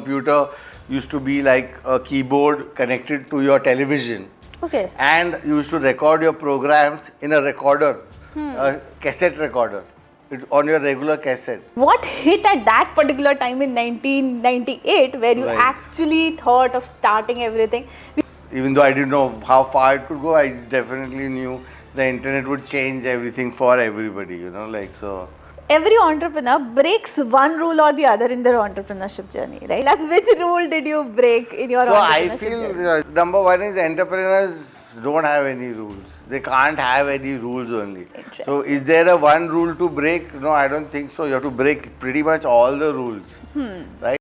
computer used to be like a keyboard connected to your television. Okay. And you used to record your programs in a recorder, a cassette recorder, on your regular cassette. What hit at that particular time in 1998 where you Right. actually thought of starting everything? Even though I didn't know how far it could go, I definitely knew the internet would change everything for everybody, so. Every entrepreneur breaks one rule or the other in their entrepreneurship journey, right? Plus, which rule did you break in your So I entrepreneurship feel journey? number one is entrepreneurs don't have any rules. They can't have any rules only. So is there a one rule to break? No, I don't think so. You have to break pretty much all the rules, right?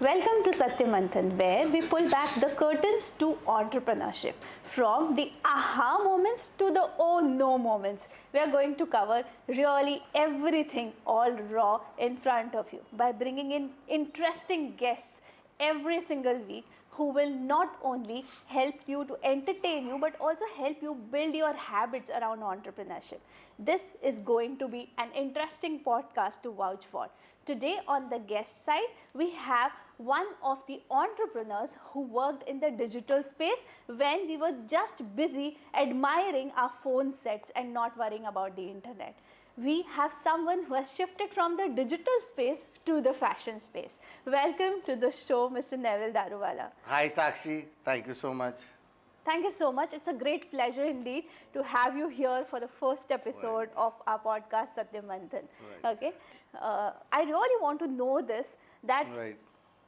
Welcome to Satya Manthan, where we pull back the curtains to entrepreneurship. From the aha moments to the oh no moments, we are going to cover really everything all raw in front of you by bringing in interesting guests every single week who will not only help you to entertain you but also help you build your habits around entrepreneurship. This is going to be an interesting podcast to vouch for. Today on the guest side, we have one of the entrepreneurs who worked in the digital space when we were just busy admiring our phone sets and not worrying about the internet. We have someone who has shifted from the digital space to the fashion space. Welcome to the show, Mr. Nevill Daruwala. Hi Sakshi, thank you so much. Thank you so much. It's a great pleasure indeed to have you here for the first episode of our podcast, Satya Manthan. Right. Okay. I really want to know this, that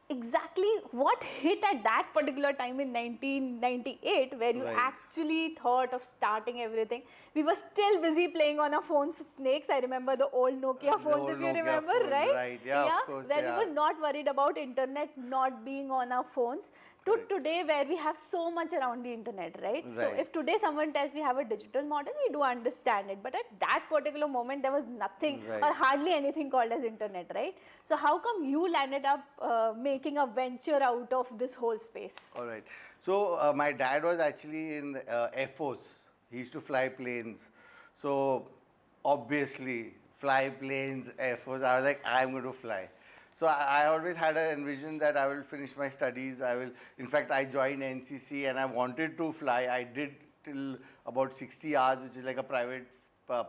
exactly what hit at that particular time in 1998 where you actually thought of starting everything. We were still busy playing on our phones, snakes. I remember the old Nokia phones, if you remember, right? Right, yeah, of course. Where we were not worried about internet not being on our phones. To today where we have so much around the internet, right? So if today someone tells we have a digital model, we do understand it. But at that particular moment, there was nothing or hardly anything called as internet, right? So how come you landed up making a venture out of this whole space? All right. So my dad was actually in Air Force. He used to fly planes. So obviously, fly planes, Air Force, I was like, I'm going to fly. So I always had an envision that I will finish my studies. In fact, I joined NCC and I wanted to fly. I did till about 60 hours, which is like a private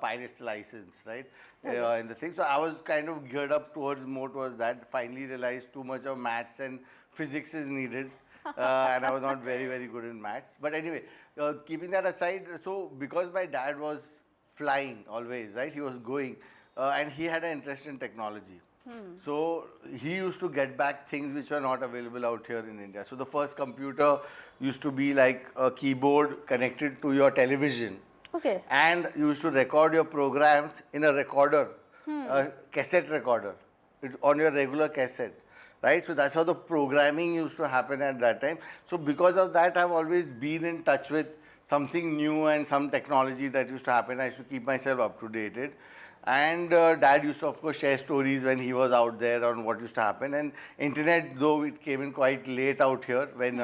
pilot's license, right? In the thing. So I was kind of geared up more towards that. Finally realized too much of maths and physics is needed. And I was not very, very good in maths. But anyway, keeping that aside, so because my dad was flying always, right? He was going and he had an interest in technology. So he used to get back things which were not available out here in India. So the first computer used to be like a keyboard connected to your television. Okay. And you used to record your programs in a recorder, a cassette recorder, on your regular cassette. Right? So that's how the programming used to happen at that time. So because of that, I've always been in touch with something new and some technology that used to happen. I used to keep myself up to date. And dad used to, of course, share stories when he was out there on what used to happen. And internet, though it came in quite late out here when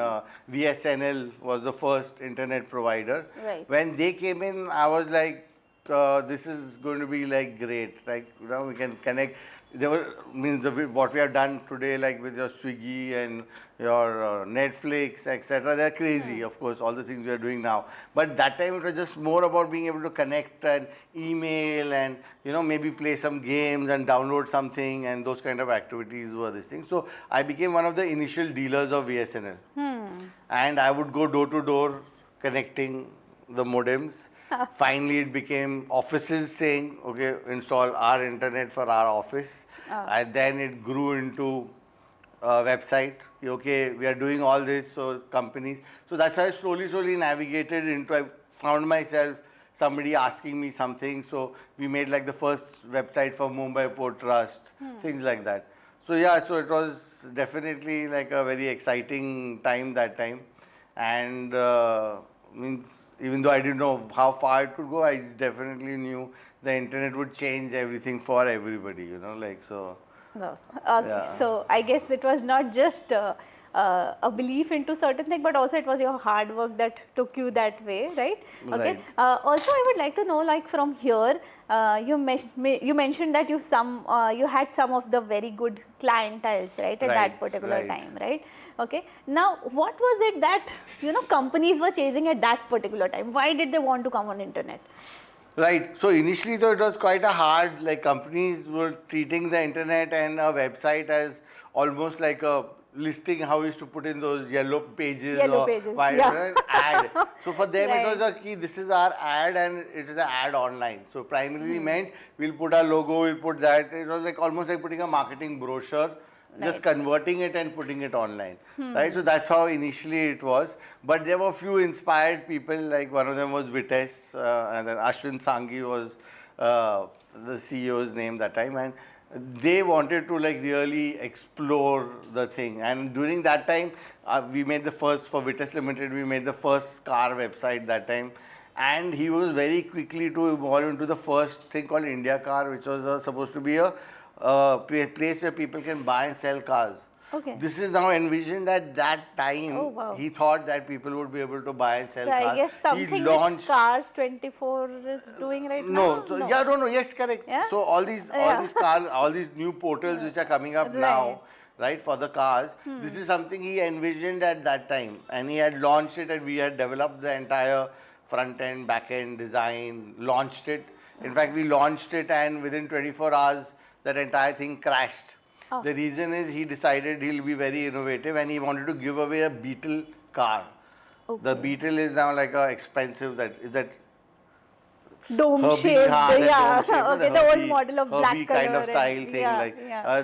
VSNL was the first internet provider. Right. When they came in, I was like, this is going to be like great. Like, we can connect. What we have done today, like with your Swiggy and your Netflix, etc. They're crazy, of course, all the things we are doing now. But that time it was just more about being able to connect and email and, maybe play some games and download something, and those kind of activities were this thing. So I became one of the initial dealers of VSNL. And I would go door to door connecting the modems. Finally, it became offices saying, okay, install our internet for our office. And then it grew into a website. Okay, we are doing all this, so companies. So that's how I slowly navigated into, I found myself somebody asking me something. So we made like the first website for Mumbai Port Trust, things like that. So yeah, so it was definitely like a very exciting time that time. And even though I didn't know how far it could go, I definitely knew the internet would change everything for everybody, so. No. Okay. Yeah. So I guess it was not just a belief into certain thing, but also it was your hard work that took you that way, right? Okay. Right. Also, I would like to know, like from here, you mentioned that you had some of the very good clienteles, right, at that particular time, right? Okay. Now, what was it that companies were chasing at that particular time? Why did they want to come on internet? Right. So initially, though, it was quite a hard, like companies were treating the internet and a website as almost like a listing, how we used to put in those yellow pages Yellow or pages, white yeah. ad. So for them, it was Right. a key, this is our ad and it is an ad online. So primarily meant we'll put our logo, we'll put that. It was like almost like putting a marketing brochure, just Right. converting it and putting it online, right? So that's how initially it was. But there were few inspired people, like one of them was Vitesse, and then Ashwin Sanghi was the CEO's name that time, and they wanted to like really explore the thing. And during that time, we made the first, for Vitesse Limited, we made the first car website that time. And he was very quickly to evolve into the first thing called India Car, which was supposed to be a place where people can buy and sell cars. Okay. This is now envisioned at that time. Oh, wow. He thought that people would be able to buy and sell So cars. I guess something which Cars 24 is doing right now. No, so yeah, no, yes, correct. Yeah? So all these cars, all these new portals which are coming up now, right, for the cars, this is something he envisioned at that time, and he had launched it, and we had developed the entire front end, back end design, launched it. In fact, we launched it, and within 24 hours, that entire thing crashed. The reason is he decided he'll be very innovative, and he wanted to give away a Beetle car. Okay. The Beetle is now like a expensive, that dome Herbie, shaped, yeah, okay, the old model of black Herbie color kind of style and, thing, like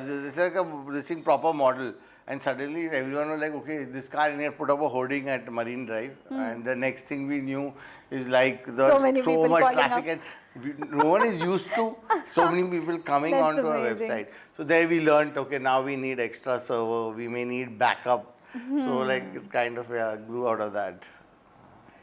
this is like this thing proper model, and suddenly everyone was like, okay, this car, and he had put up a hoarding at Marine Drive, and the next thing we knew is like so much traffic, and no one is used to so many people coming That's onto our amazing. website. So there we learned, okay, now we need extra server, we may need backup. So like it kind of grew out of that.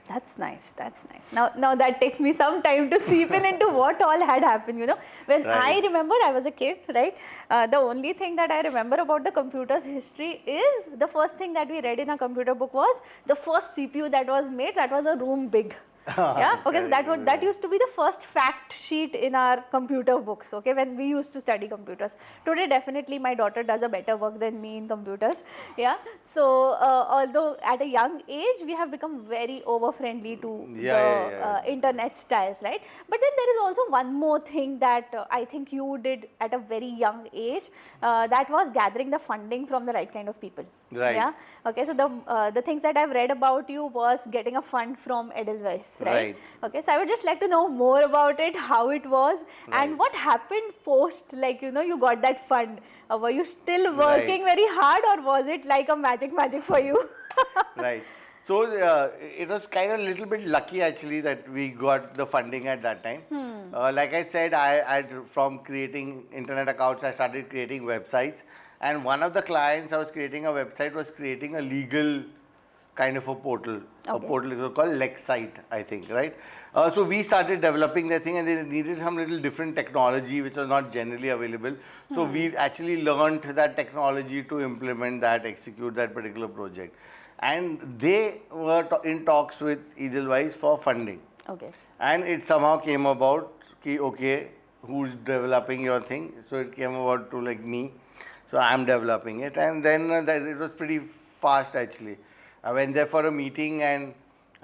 That's nice. That's nice. Now that takes me some time to seep in into what all had happened. When I remember I was a kid, right? The only thing that I remember about the computer's history is the first thing that we read in a computer book was the first CPU that was made. That was a room big. Yeah. Okay. So that used to be the first fact sheet in our computer books. Okay, when we used to study computers. Today, definitely, my daughter does a better work than me in computers. Yeah. So although at a young age we have become very over friendly to the internet styles, right? But then there is also one more thing that I think you did at a very young age. That was gathering the funding from the right kind of people. Right. Yeah. Okay. So the things that I've read about you was getting a fund from Edelweiss. Right? Okay, so I would just like to know more about it, how it was, and what happened post, like, you got that fund. Were you still working very hard, or was it like a magic for you? Right. So it was kind of a little bit lucky actually that we got the funding at that time. Like I said, I from creating internet accounts, I started creating websites. And one of the clients I was creating a website was creating a legal kind of a portal, a portal called Lexite, I think, right? So we started developing that thing, and they needed some little different technology which was not generally available. So we actually learned that technology to implement that, execute that particular project. And they were in talks with Edelweiss for funding. Okay. And it somehow came about, okay, who's developing your thing? So it came about to like me. So I'm developing it, and then it was pretty fast actually. I went there for a meeting, and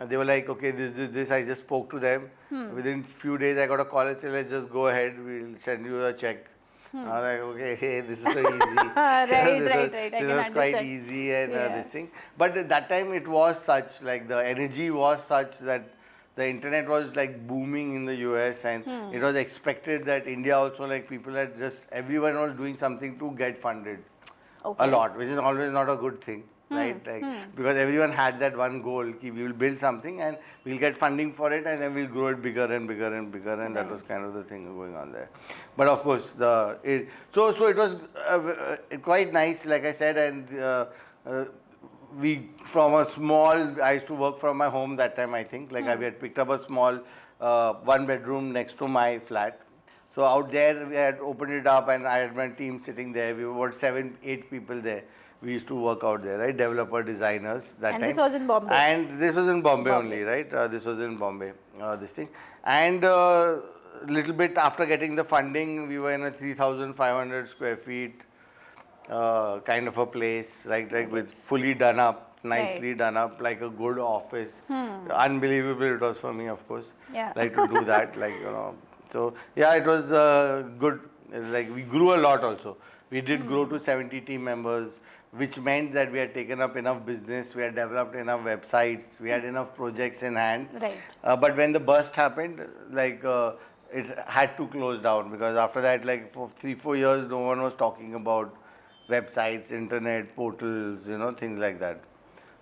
they were like, okay, this. I just spoke to them. Within few days, I got a call and said, let's just go ahead. We'll send you a check. I was like, okay, hey, this is so easy. Right. This was quite easy, and this thing. But at that time, it was such, like the energy was such that the internet was like booming in the US, and it was expected that India also, like people had just, everyone was doing something to get funded a lot, which is always not a good thing. Right, like because everyone had that one goal: we will build something and we'll get funding for it, and then we'll grow it bigger and bigger and bigger, and that was kind of the thing going on there. But of course, so it was quite nice, like I said, and we from a small. I used to work from my home that time. I think like I had picked up a small one bedroom next to my flat. So out there we had opened it up, and I had my team sitting there. We were about 7-8 people there. we used to work out there, right? Developer designers that And time. this was in Bombay. And this was in Bombay, Bombay. only, right? This was in Bombay, this thing. And little bit after getting the funding, we were in a 3,500 square feet kind of a place, right, with fully done up, nicely done up, like a good office. Unbelievable it was for me, of course. Yeah. Like to do that, like, So yeah, it was good. Like we grew a lot also. We did grow to 70 team members, which meant that we had taken up enough business, we had developed enough websites, we had enough projects in hand. Right. But when the burst happened, like it had to close down, because after that, like for 3-4 years, no one was talking about websites, internet, portals, things like that.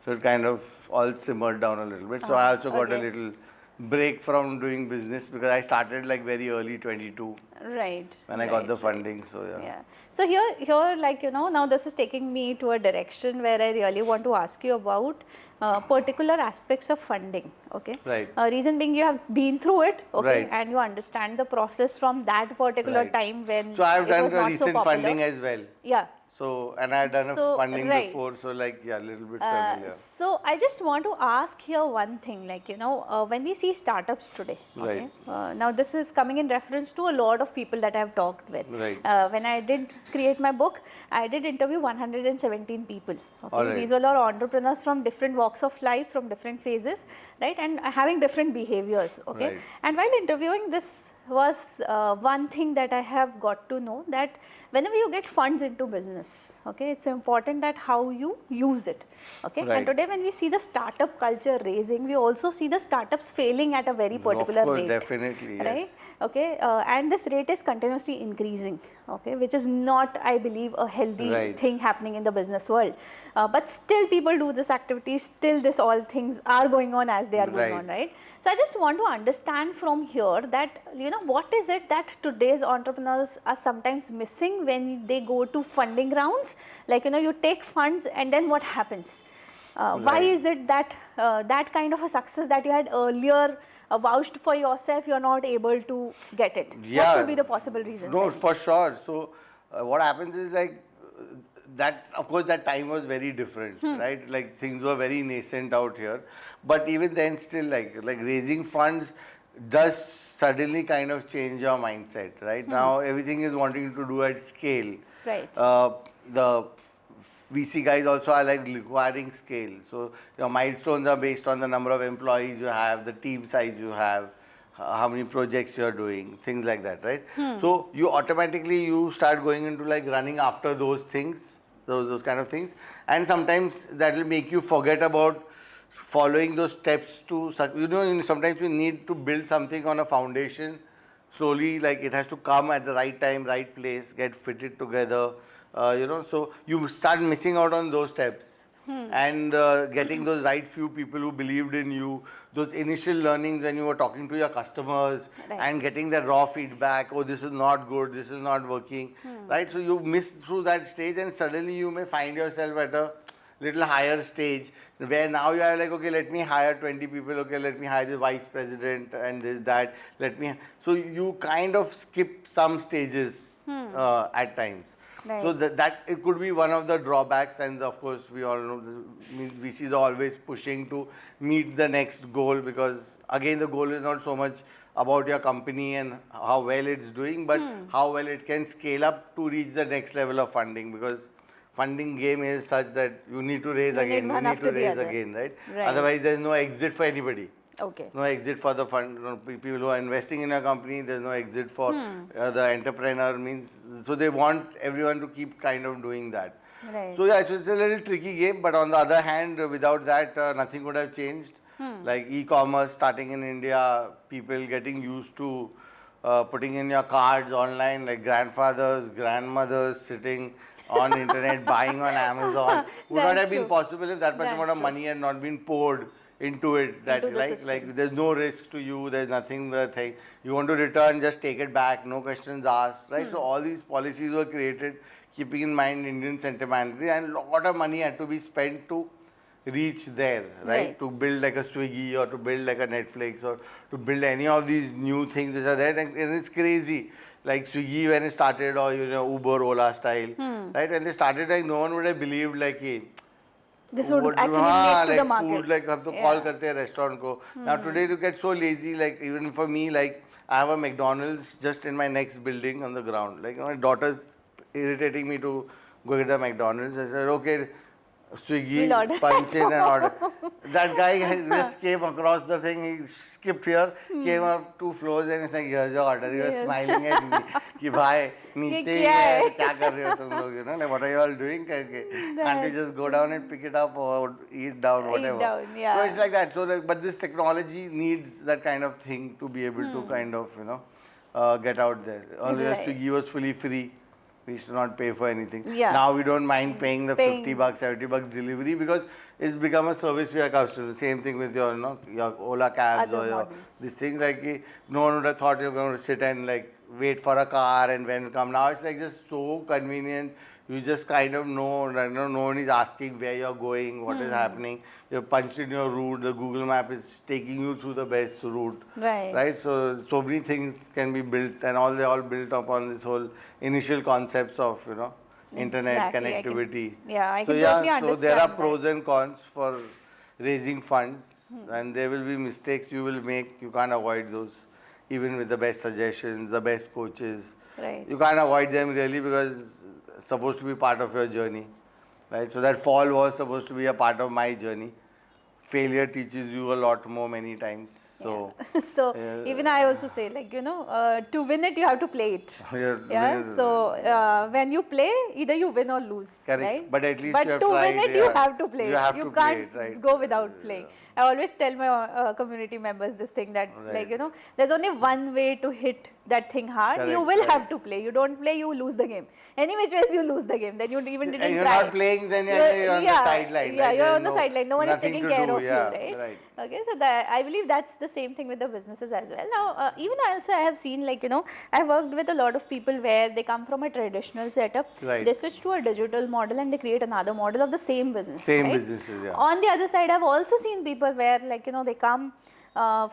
So it kind of all simmered down a little bit. So I also got a little break from doing business, because I started like very early, 22. Right. When I got the funding, so yeah. Yeah. So here, like, now this is taking me to a direction where I really want to ask you about particular aspects of funding. Okay. Right. Reason being, you have been through it. Okay. Right. And you understand the process from that particular time when So I've it done was the not so recent popular. funding as well. Yeah. So, and I had done a funding right. before, so like, yeah, a little bit familiar. So I just want to ask here one thing, like, when we see startups today, okay, now this is coming in reference to a lot of people that I've talked with. Right. When I did create my book, I did interview 117 people. Okay. All right. These were all entrepreneurs from different walks of life, from different phases, right, and having different behaviors. Okay. Right. And while interviewing, this was one thing that I have got to know, that whenever you get funds into business, okay, it's important that how you use it. Okay. Right. And today when we see the startup culture raising, we also see the startups failing at a very particular Of course, rate. definitely, yes. Right. Okay, and this rate is continuously increasing, okay, which is not, I believe, a healthy thing happening in the business world. But still people do this activity, still this all things are going on as they are going on, right? So I just want to understand from here that, what is it that today's entrepreneurs are sometimes missing when they go to funding rounds? Like, you take funds and then what happens? Why is it that that kind of a success that you had earlier vouched for yourself, you're not able to get it? Yeah. What could be the possible reasons? No, for sure. So what happens is, like, that, of course, that time was very different, right? Like things were very nascent out here. But even then still, like raising funds does suddenly kind of change your mindset, right? Now everything is wanting to do at scale. Right. The VC guys also are like requiring scale. So your milestones are based on the number of employees you have, the team size you have, how many projects you're doing, things like that, right? So you automatically, you start going into like running after those things, those kind of things. And sometimes that will make you forget about following those steps to, sometimes you need to build something on a foundation slowly, like it has to come at the right time, right place, get fitted together. So you start missing out on those steps and getting those right few people who believed in you, those initial learnings when you were talking to your customers and getting the raw feedback, oh, this is not good, this is not working, right? So you miss through that stage, and suddenly you may find yourself at a little higher stage where now you are like, okay, let me hire 20 people, okay, let me hire the vice president and this, that, so you kind of skip some stages at times. Right. So that it could be one of the drawbacks, and of course we all know VCs are always pushing to meet the next goal, because again the goal is not so much about your company and how well it's doing, but how well it can scale up to reach the next level of funding, because funding game is such that you need to raise again, you need to raise again, right? Otherwise there's no exit for anybody. Okay. No exit for the fund, people who are investing in a company, there's no exit for the entrepreneur, means, so they want everyone to keep kind of doing that. Right. So yeah, so it's a little tricky game, but on the other hand, without that, nothing would have changed. Like e-commerce starting in India, people getting used to putting in your cards online, like grandfathers, grandmothers sitting on internet, buying on Amazon. Would not have been possible if that much amount of money had not been poured into it, that like there's no risk to you, there's nothing, the thing you want to return, just take it back, no questions asked, right? So all these policies were created keeping in mind Indian sentimentality, and a lot of money had to be spent to reach there, right? Right. To build like a Swiggy or to build like a Netflix or to build any of these new things which are there, and it's crazy. Like Swiggy when it started, or Uber, Ola style, right? When they started, like no one would have believed like, hey, This would what actually make to the like market. food, like हम तो call करते हैं restaurant को. Now today you get so lazy, like even for me, like I have a McDonald's just in my next building on the ground. Like my daughter's irritating me to go get the McDonald's. I said, okay, We'll Swiggy, order punch in and order. That guy just came across the thing, he skipped here, came up 2 floors and he's like, here's your order. He was Yes. smiling at me. कि भाई नीचे ही क्या है, है? क्या कर रहे हो तुम लोग, like what are you all doing करके. Can't you just go down and pick it up or eat down, whatever. down, yeah. So it's like that. So like, but this technology needs that kind of thing to be able to kind of, get out there. Earlier Right. Swiggy was fully free. We used to not pay for anything. Yeah. Now we don't mind paying the Paying. $50, $70 delivery because it's become a service we are accustomed to. Same thing with your, your Ola cabs Other or your models. this thing like no one would have thought you're going to sit and like wait for a car and when it come. Now it's like just so convenient. You just kind of know, no one is asking where you're going, what is happening. You punch in your route, the Google map is taking you through the best route. Right. Right? So many things can be built and they all built upon this whole initial concepts of, internet Exactly, I can- connectivity. I So can yeah, totally so understand there are that. pros and cons for raising funds and there will be mistakes you will make. You can't avoid those. Even with the best suggestions, the best coaches. Right. You can't avoid them really because it's supposed to be part of your journey. Right? So that fall was supposed to be a part of my journey. Failure teaches you a lot more many times. So So Yeah. even I also say, like, to win it, you have to play it. Yeah. So when you play, either you win or lose. Correct. Right? But at least but you have to tried, win it, you yeah. have to play You it. have You to play can't it, right. go without playing. I always tell my community members this thing that, Right. there's only one way to hit that thing hard. You Correct, will have correct. to play. You don't play, you lose the game. Any which ways you lose the game. Then you even didn't And you're try. not playing, then you're on the sideline. Yeah, right? you're There's on the sideline. No one is nothing taking to care do, of yeah, you, right? Right. Okay, so I believe that's the same thing with the businesses as well. Now, even also I have seen, like, I worked with a lot of people where they come from a traditional setup. Right. They switch to a digital model and they create another model of the same business. Same right? businesses, yeah. On the other side, I've also seen people where, like, they come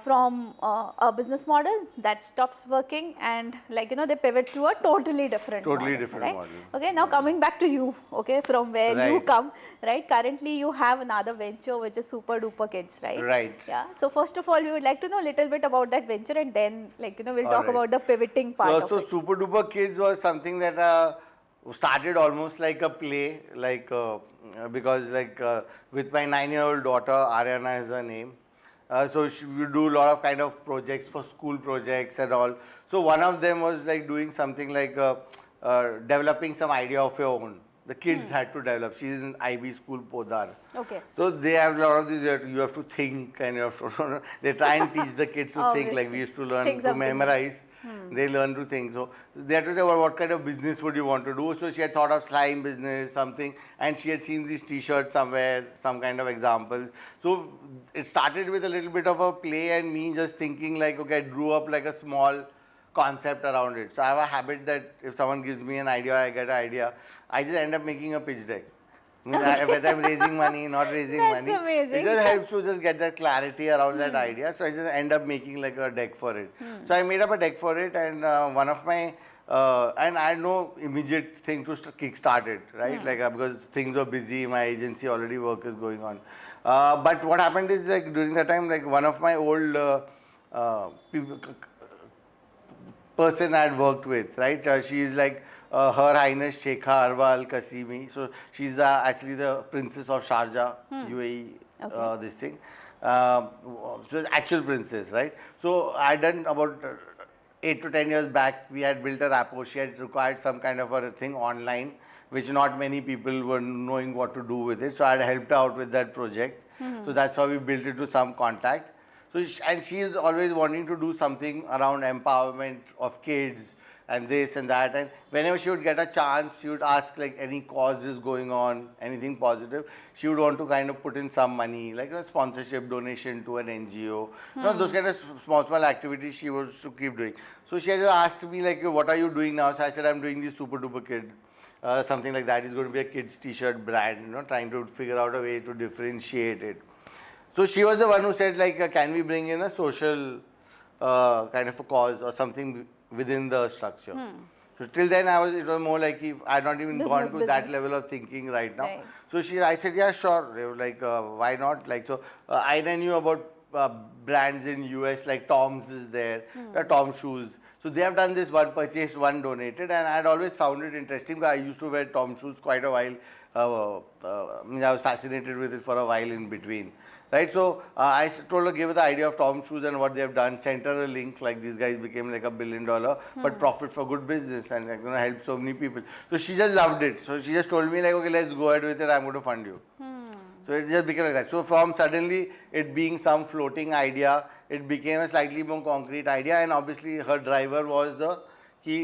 from a business model that stops working and, like, they pivot to a totally different Different right? model. Okay, now coming back to you, okay, from where you Right. come, right? Currently, you have another venture which is Super Duper Kids, right? Right. Yeah. So first of all, we would like to know a little bit about that venture, and then, like, we'll talk Alright. about the pivoting part of So it. Super Duper Kids was something that started almost like a play, like because like with my 9-year-old daughter, Aryana is her name. So we do a lot of kind of projects for school projects and all. So one of them was like doing something like developing some idea of your own. The kids had to develop. She's in IB school, Podar. Okay. So they have a lot of these, you have to think and you have to, they try and teach the kids to think, like we used to learn Think to something. memorize. They learn to think. So they had to say, well, what kind of business would you want to do? So she had thought of slime business, something, and she had seen these t-shirts somewhere, some kind of examples. So it started with a little bit of a play and me just thinking like, okay, I drew up like a small concept around it. So I have a habit that if someone gives me an idea, I get an idea, I just end up making a pitch deck. Whether I'm raising money, not raising That's money, amazing. it just helps to just get that clarity around that idea. So I just end up making like a deck for it. So I made up a deck for it, and one of my and I had no immediate thing to kickstart it, right? Like because things were busy, my agency already work is going on. But what happened is like during that time, like one of my old person I had worked with, right? She is like Her Highness Sheikha Arwal Kasimi. So she's actually the princess of Sharjah, UAE, this thing. So it's actual princess, right? So I had done about 8 to 10 years back, we had built a rapport. She had required some kind of a thing online, which not many people were knowing what to do with it. So I had helped out with that project. So that's how we built it to some contact. So and she is always wanting to do something around empowerment of kids and this and that. And whenever she would get a chance, she would ask like any causes going on, anything positive. She would want to kind of put in some money, like a sponsorship, donation to an NGO. Those kind of small activities she was to keep doing. So she has asked me like, what are you doing now? So I said, I'm doing this Super Duper Kid. something like that is going to be a kids t-shirt brand, trying to figure out a way to differentiate it. So she was the one who said like, can we bring in a social kind of a cause or something within the structure. So till then it was more like if I had not even gone to that level of thinking right now. Right. So I said, yeah, sure. They were like, why not? Like, so I then knew about brands in US like Tom's is there, Tom shoes. So they have done this one purchase, one donated, and I had always found it interesting because I used to wear Tom shoes quite a while. I was fascinated with it for a while in between. Right, so I told her, give her the idea of Tom shoes and what they have done, sent her a link, like these guys became like $1 billion, but profit for good business and like, help so many people. So she just loved it. So she just told me like, okay, let's go ahead with it, I'm going to fund you. So it just became like that. So from suddenly it being some floating idea, it became a slightly more concrete idea, and obviously her driver was the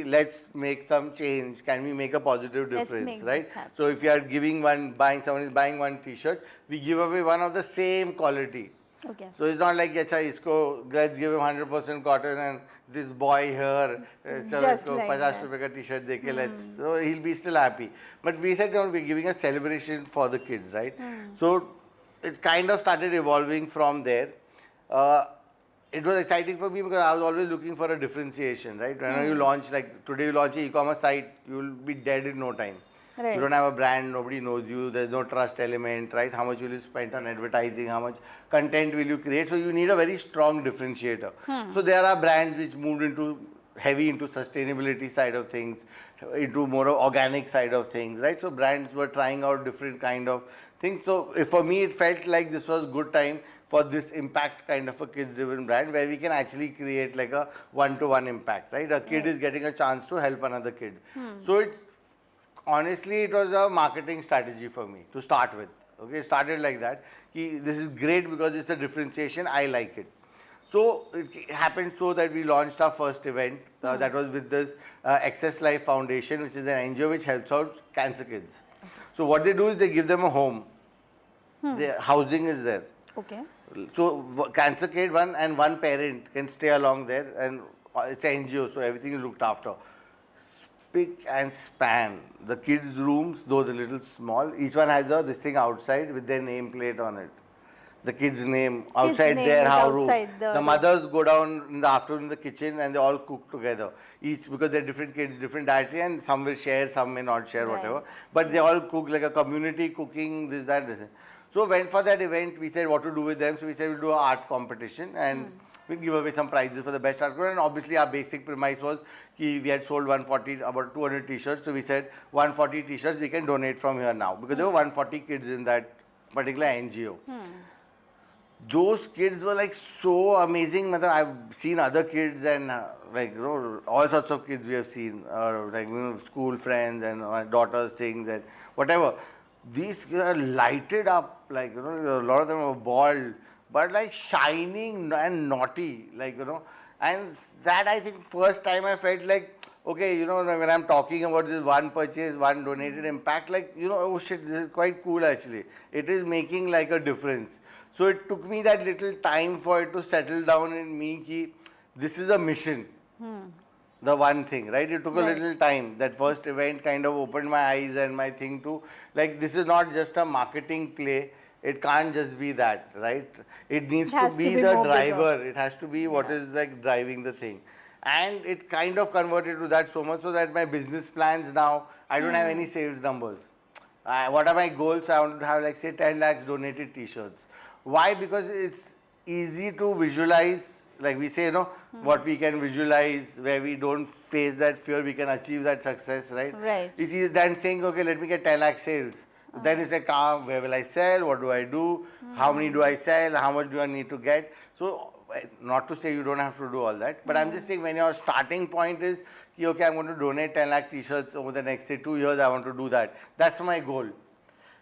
let's make some change. Can we make a positive difference, right? So if you are someone is buying one t-shirt, we give away one of the same quality. Okay. So it's not like, let's give him 100% cotton and this boy here, Just like ₹50 t-shirt so he'll be still happy. But we said, we're giving a celebration for the kids, right? So it kind of started evolving from there. It was exciting for me because I was always looking for a differentiation, right? When you launch, like today you launch an e-commerce site, you will be dead in no time. Right. You don't have a brand, nobody knows you, there's no trust element, right? How much will you spend on advertising, how much content will you create? So you need a very strong differentiator. So there are brands which moved heavy into sustainability side of things, into more organic side of things, right? So brands were trying out different kind of things. So for me, it felt like this was good time for this impact kind of a kids-driven brand where we can actually create like a one-to-one impact, right? A kid is getting a chance to help another kid. So honestly, it was a marketing strategy for me to start with. Okay, it started like that. This is great because it's a differentiation. I like it. So it happened so that we launched our first event that was with this Access Life Foundation, which is an NGO which helps out cancer kids. So what they do is they give them a home. Their housing is there. Okay. So cancer kid one parent can stay along there, and it's an NGO, so everything is looked after. Spick and span. The kids' rooms, though they're little small, each one has this thing outside with their nameplate on it. The kid's name outside their house room. The mothers go down in the afternoon in the kitchen and they all cook together. Each, because they're different kids, different dietary, and some will share, some may not share, whatever. But they all cook like a community cooking, this, that, this. So went for that event, we said what to do with them. So we said we'll do an art competition and we'll give away some prizes for the best art. And obviously our basic premise was we had sold about 200 t-shirts. So we said 140 t-shirts we can donate from here now, because there were 140 kids in that particular NGO. Those kids were like so amazing. I've seen other kids and all sorts of kids we have seen, school friends and my daughter's things and whatever. These kids are lighted up, a lot of them are bald, but like shining and naughty, and that I think first time I felt like, okay, when I'm talking about this one purchase, one donated impact, oh shit, this is quite cool actually. It is making like a difference. So it took me that little time for it to settle down in me, this is a mission. The one thing, right? It took a little time. That first event kind of opened my eyes and my thing to, this is not just a marketing play. It can't just be that, right? It needs to be the driver. It has to be what is driving the thing. And it kind of converted to that so much so that my business plans now, I don't have any sales numbers. What are my goals? I want to have say 10 lakhs donated t-shirts. Why? Because it's easy to visualize. Like we say, what we can visualize, where we don't face that fear, we can achieve that success, right? Right. It's easier than saying, okay, let me get 10 lakh sales. Then it's like, where will I sell? What do I do? How many do I sell? How much do I need to get? So, not to say you don't have to do all that, but I'm just saying when your starting point is, okay, I'm going to donate 10 lakh t-shirts over the next, say, 2 years, I want to do that. That's my goal,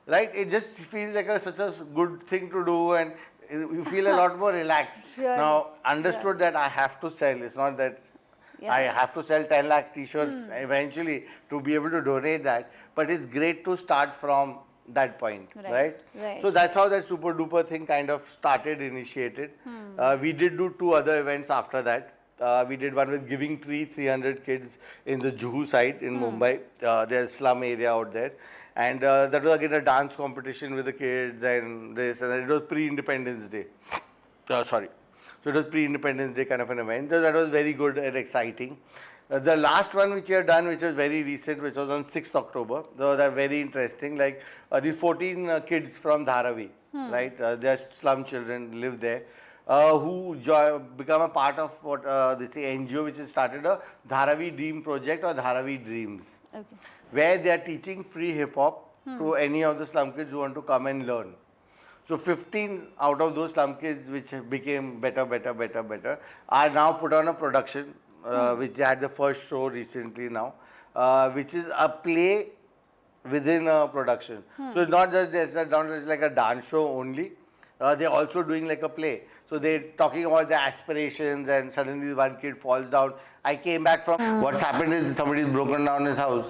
right? It just feels like such a good thing to do, and you feel a lot more relaxed. Now, understood that I have to sell. It's not that I have to sell 10 lakh t-shirts eventually to be able to donate that. But it's great to start from that point, right? So that's how that Super Duper thing kind of started, initiated. We did do 2 other events after that. We did one with Giving Tree, 300 kids in the Juhu side in Mumbai. There's slum area out there. And that was again a dance competition with the kids and this, and it was pre-Independence Day. Sorry. So it was pre-Independence Day kind of an event. So that was very good and exciting. The last one which we have done, which was very recent, which was on 6th October. Those are very interesting. Like these 14 kids from Dharavi, right? They are slum children, live there, who become a part of what this NGO, which has started a Dharavi Dream Project or Dharavi Dreams, where they are teaching free hip hop to any of the slum kids who want to come and learn. So 15 out of those slum kids which became better, are now put on a production, which they had the first show recently now, which is a play within a production. So it's not just like a dance show only. They're also doing like a play. So they're talking about their aspirations, and suddenly one kid falls down. I came back from, what's happened is somebody's broken down his house.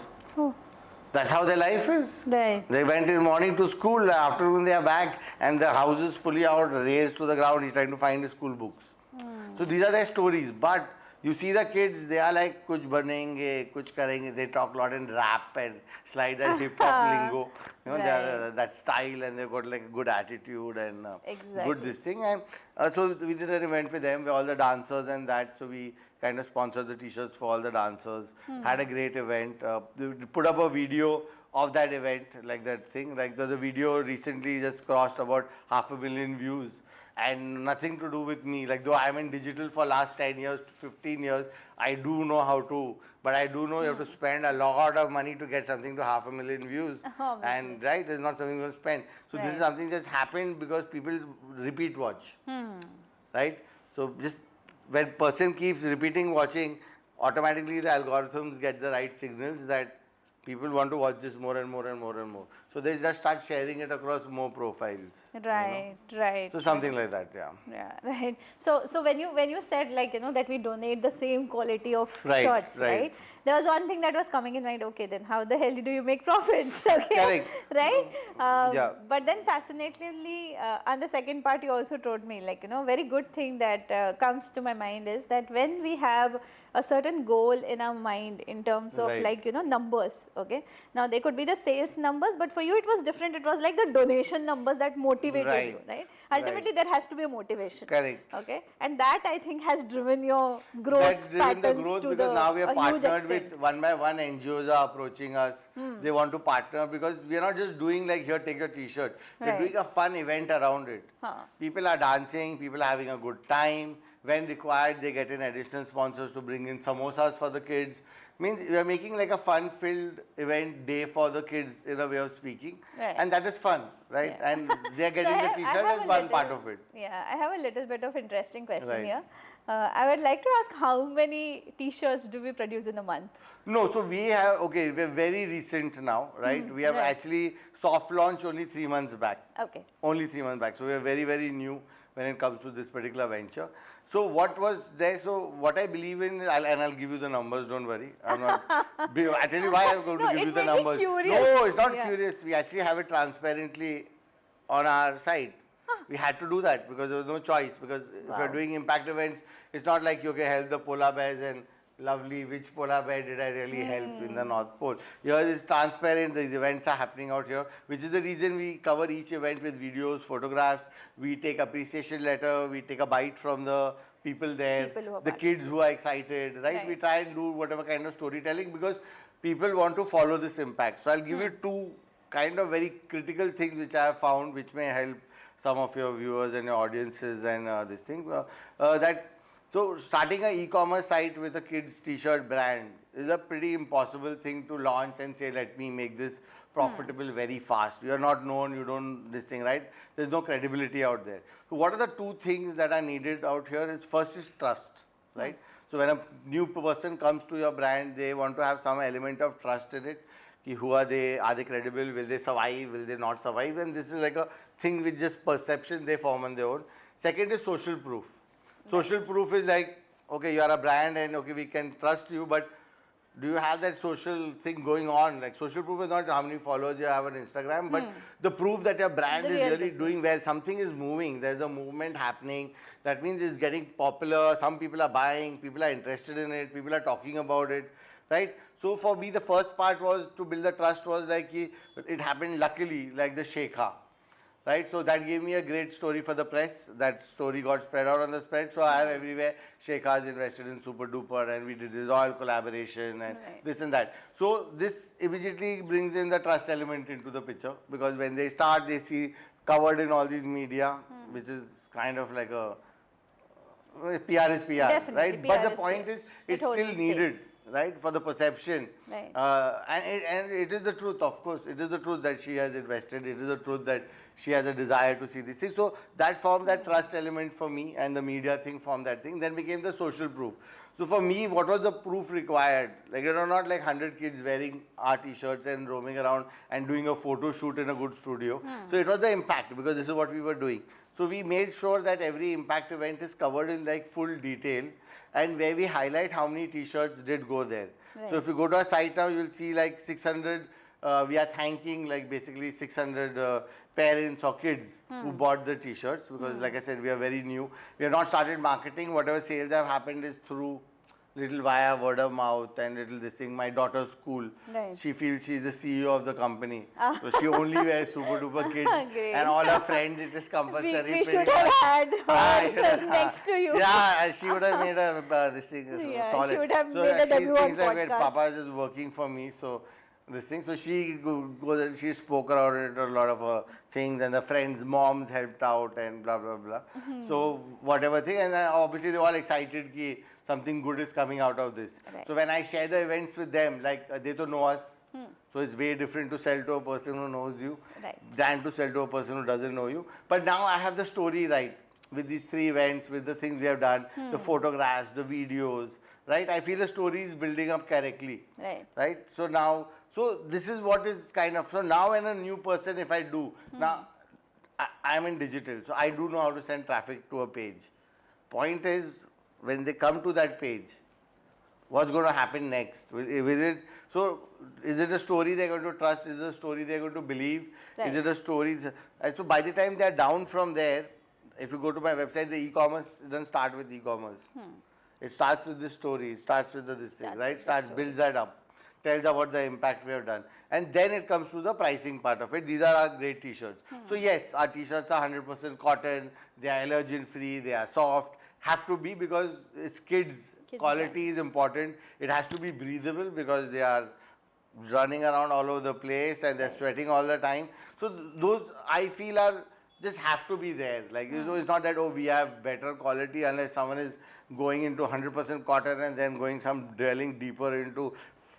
That's how their life is. Right. They went in the morning to school, afternoon they are back, and the house is fully out, raised to the ground. He's trying to find his school books. So these are their stories. But you see the kids, they are like, kuch banenge, kuch karenge. They talk a lot in rap and slide and hip hop lingo. You know, they are that style, and they've got like a good attitude and good this thing. And so we did an event with them, with all the dancers and that. So we kind of sponsored the t-shirts for all the dancers. Had a great event. We put up a video of that event, like that thing. Like the video recently just crossed about 500,000 views. And nothing to do with me. Like though I'm in digital for last 10 years, 15 years, I do know how to. But I do know you have to spend a lot of money to get something to 500,000 views. And right, it's not something you want to spend. So this is something that's happened because people repeat watch. Right? So just when person keeps repeating watching, automatically the algorithms get the right signals that people want to watch this more and more and more and more. So they just start sharing it across more profiles. Right, right. So something like that, Yeah, right. So when you said like that we donate the same quality of shirts, right? There was one thing that was coming in mind. Okay, then how the hell do you make profits? Okay, correct. Right? But then fascinatingly, on the second part, you also told me like very good thing that comes to my mind is that when we have a certain goal in our mind in terms of like numbers. Okay, now they could be the sales numbers, but for you it was different. It was like the donation numbers that motivated you, right? Ultimately, there has to be a motivation. Correct. Okay, and that I think has driven your growth. That's driven the growth because now we are partnered with one by one NGOs are approaching us. They want to partner because we are not just doing like here take your t-shirt. We're doing a fun event around it. People are dancing, people are having a good time. When required, they get in additional sponsors to bring in samosas for the kids. Means we are making like a fun-filled event day for the kids in a way of speaking, and that is fun, right? And they are getting the t-shirt as one part of it. Yeah, I have a little bit of interesting question here. I would like to ask how many t-shirts do we produce in a month? No, so we have, we're very recent now, right? We have actually soft launched only 3 months back. Okay. Only 3 months back. So we are very, very new when it comes to this particular venture. So what was there? So what I believe in, I'll give you the numbers, don't worry. I'm not, I tell you why I'm going to give you the numbers. No, it's not curious. We actually have it transparently on our site. We had to do that because there was no choice. Because if you're doing impact events, it's not like you help the polar bears and lovely, which polar bear did I really help in the North Pole? Here is transparent, these events are happening out here, which is the reason we cover each event with videos, photographs, we take appreciation letter, we take a bite from the people there, the kids who are excited, right? We try and do whatever kind of storytelling because people want to follow this impact. So I'll give you two kind of very critical things which I have found which may help some of your viewers and your audiences and this thing. So starting an e-commerce site with a kids t-shirt brand is a pretty impossible thing to launch and say, let me make this profitable very fast. You are not known, you don't this thing, right? There's no credibility out there. So what are the two things that are needed out here is first is trust, right? So when a new person comes to your brand, they want to have some element of trust in it. Who are they credible, will they survive, will they not survive? And this is like a thing with just perception they form on their own. Second is social proof. Social proof is like, okay, you are a brand and okay, we can trust you, but Do you have that social thing going on? Like social proof is not how many followers you have on Instagram, but the proof that your brand The is real really business. doing well. Something is moving. There's a movement happening. That means it's getting popular. Some people are buying. People are interested in it. People are talking about it, right? So for me, the first part was to build the trust was like it happened luckily, like the Shekha. Right, so that gave me a great story for the press. That story got spread out on the spread. So I have everywhere. Shekhars invested in Super Duper, and we did this all collaboration and this and that. So this immediately brings in the trust element into the picture, because when they start, they see covered in all these media, which is kind of like a PR is PR, Definitely, right? PR But the is point PR. is, It it's holds still the needed, space. right, for the perception. Right. And it is the truth, of course. It is the truth that she has invested. It is the truth that she has a desire to see these things. So that formed that trust element for me, and the media thing formed that thing. Then became the social proof. So for me, what was the proof required? Like, not like 100 kids wearing our t-shirts and roaming around and doing a photo shoot in a good studio. So it was the impact, because this is what we were doing. So we made sure that every impact event is covered in like full detail, and where we highlight how many t-shirts did go there. So if you go to our site now, you'll see like 600, we are thanking like basically 600 parents or kids who bought the t-shirts, because like I said, we are very new. We have not started marketing. Whatever sales have happened is through little via word of mouth and little this thing. My daughter's school, Right. she feels she's the CEO of the company. So she only wears Super Duper Kids. Great. And all her friends, it is compulsory. We should pretty have much. had I should her have- next to you. Yeah, she would have made a this thing Yeah, solid. she would have so made a she W1 thinks like, wait, podcast. Papa is just working for me, so this thing. So she goes and she spoke around it, a lot of things, and the friends' moms helped out and blah blah blah. So whatever thing, and then obviously they're all excited ki something good is coming out of this. Right. So when I share the events with them, like they don't know us. So it's way different to sell to a person who knows you Right. than to sell to a person who doesn't know you. But now I have the story right with these 3 events, with the things we have done, the photographs, the videos, right? I feel the story is building up correctly. Right. Right? So now, so this is what is kind of, so now when a new person, if I do, now I'm in digital, so I do know how to send traffic to a page. Point is, when they come to that page, what's going to happen next? So is it a story they're going to trust? Is it a story they're going to believe? Right. Is it a story? And so by the time they're down from there, if you go to my website, the e-commerce doesn't start with e-commerce. It starts with this story. It starts with this thing, right? Builds that up, tells about the impact we have done. And then it comes to the pricing part of it. These are our great t-shirts. So yes, our t-shirts are 100% cotton. They are allergen free. They are soft. Have to be, because it's kids. Quality is important. It has to be breathable, because they are running around all over the place and they're sweating all the time. So those I feel are just have to be there. Like, it's not that, oh, we have better quality, unless someone is going into 100% cotton and then going drilling deeper into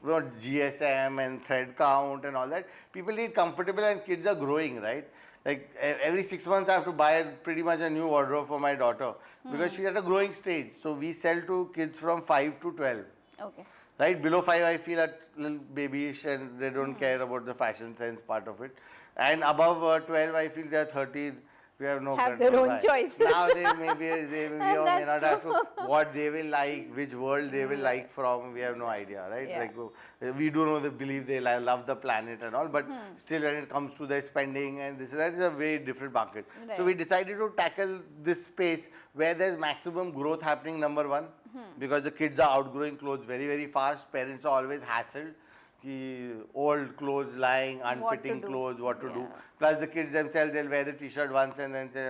GSM and thread count and all that. People need comfortable, and kids are growing, right? Like every 6 months I have to buy pretty much a new wardrobe for my daughter, because she's at a growing stage. So we sell to kids from 5 to 12. Okay. Right, below 5 I feel a little babyish, and they don't care about the fashion sense part of it. And above 12 I feel they are 13. We have no Have control. their own Right. choices. Now they may or may That's not have true. to, what they will like, which world they will like from, we have no idea, right? Yeah. Like we do know they believe they love the planet and all, but still when it comes to their spending and that is a very different market. Right. So we decided to tackle this space where there's maximum growth happening, number one, because the kids are outgrowing clothes very, very fast. Parents are always hassled. Old clothes lying, unfitting do. clothes, what to do. Yeah. Plus the kids themselves, they'll wear the t-shirt once and then say,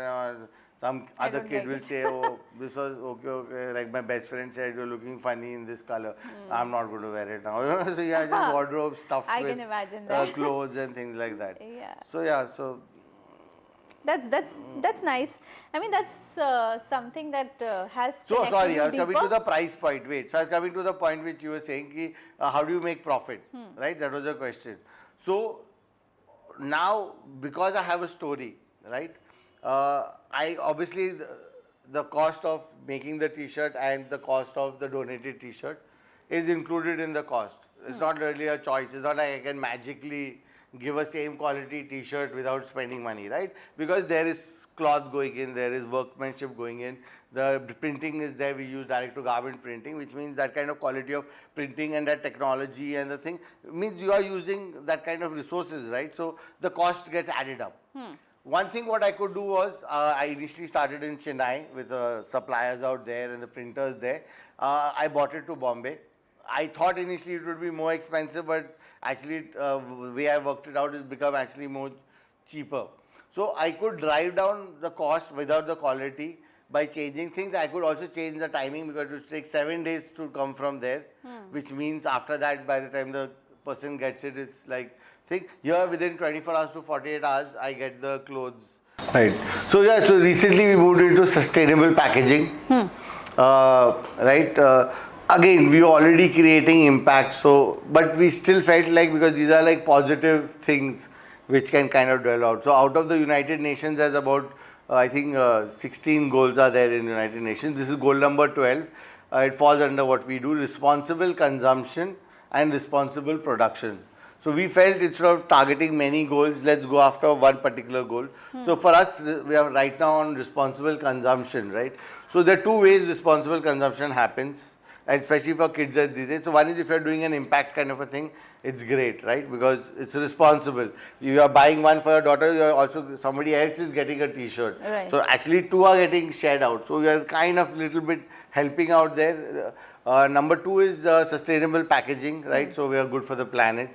some other don't kid like will it. say, oh, this was okay. Like my best friend said, you're looking funny in this color. I'm not going to wear it now. So yeah, just wardrobe stuffed I with can imagine that. clothes and things like that. Yeah. So yeah, so That's nice. I mean, that's something that has. So connected sorry, you I was coming deeper. to the price point. Wait, so I was coming to the point which you were saying, ki, how do you make profit? Right, that was the question. So now, because I have a story, right, I obviously the cost of making the t-shirt and the cost of the donated t-shirt is included in the cost. It's not really a choice. It's not like I can magically give a same quality t-shirt without spending money, right? Because there is cloth going in, there is workmanship going in. The printing is there, we use direct to garment printing, which means that kind of quality of printing and that technology and the thing means you are using that kind of resources, right? So the cost gets added up. One thing what I could do was, I initially started in Chennai with suppliers out there and the printers there. I bought it to Bombay. I thought initially it would be more expensive, but actually the way I worked it out, it's become actually more cheaper. So I could drive down the cost without the quality by changing things. I could also change the timing because it would take 7 days to come from there, which means after that, by the time the person gets it, it's like, think here within 24 hours to 48 hours, I get the clothes. Right. So yeah, so recently we moved into sustainable packaging. Right. Again, we were already creating impact. So, but we still felt like, because these are like positive things which can kind of dwell out. So out of the United Nations, there's about I think 16 goals are there in United Nations. This is goal number 12. It falls under what we do: responsible consumption and responsible production. So we felt instead of targeting many goals, let's go after one particular goal. So for us, we are right now on responsible consumption, right? So there are two ways responsible consumption happens, especially for kids these days. So one is if you're doing an impact kind of a thing, it's great, right? Because it's responsible. You are buying one for your daughter, you are also, somebody else is getting a t-shirt. Right. So actually two are getting shared out. So we are kind of little bit helping out there. Number two is the sustainable packaging, right? So we are good for the planet.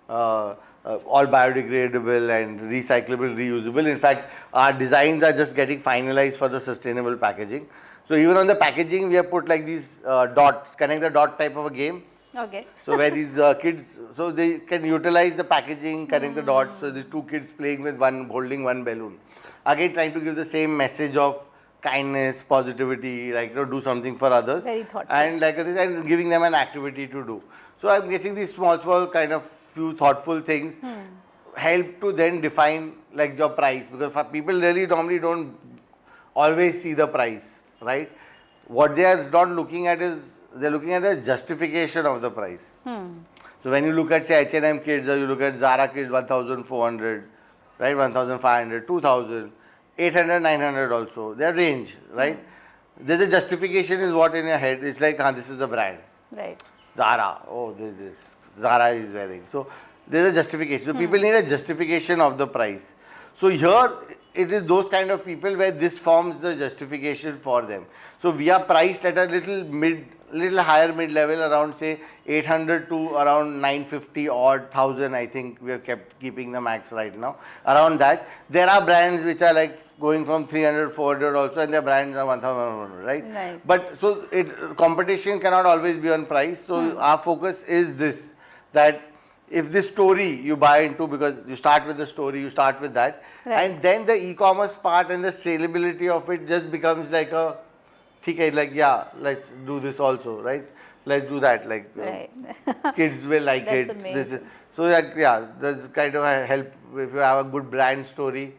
All biodegradable and recyclable, reusable. In fact, our designs are just getting finalized for the sustainable packaging. So even on the packaging, we have put like these dots, connect the dot type of a game. Okay. So where these kids, so they can utilize the packaging, connect the dots. So these two kids playing with one, holding one balloon. Again, trying to give the same message of kindness, positivity, like do something for others. Very thoughtful. And like this, and giving them an activity to do. So I'm guessing these small kind of few thoughtful things help to then define like your price, because for people really normally don't always see the price, right? What they are not looking at is they're looking at the justification of the price. So when you look at say H&M kids or you look at Zara kids, 1,400, right? 1,500, 2,000, 800, 900 also, their range, right? There's a justification is what in your head. It's like, this is the brand. Right. Zara, oh, this Zara is wearing. So there's a justification. So people need a justification of the price. So here it is those kind of people where this forms the justification for them. So we are priced at a little higher mid level, around say 800 to around 950 or 1000. I think we have keeping the max right now around that. There are brands which are like going from 300, 400 also, and their brands are 1,100, right? Right. But so competition cannot always be on price. So our focus is this, that if this story you buy into, because you start with the story, you start with that, Right. and then the e-commerce part and the saleability of it just becomes like a, okay, like yeah, let's do this also, right? Let's do that, like Right. kids will like That's it. amazing. So like, yeah, that's kind of a help if you have a good brand story,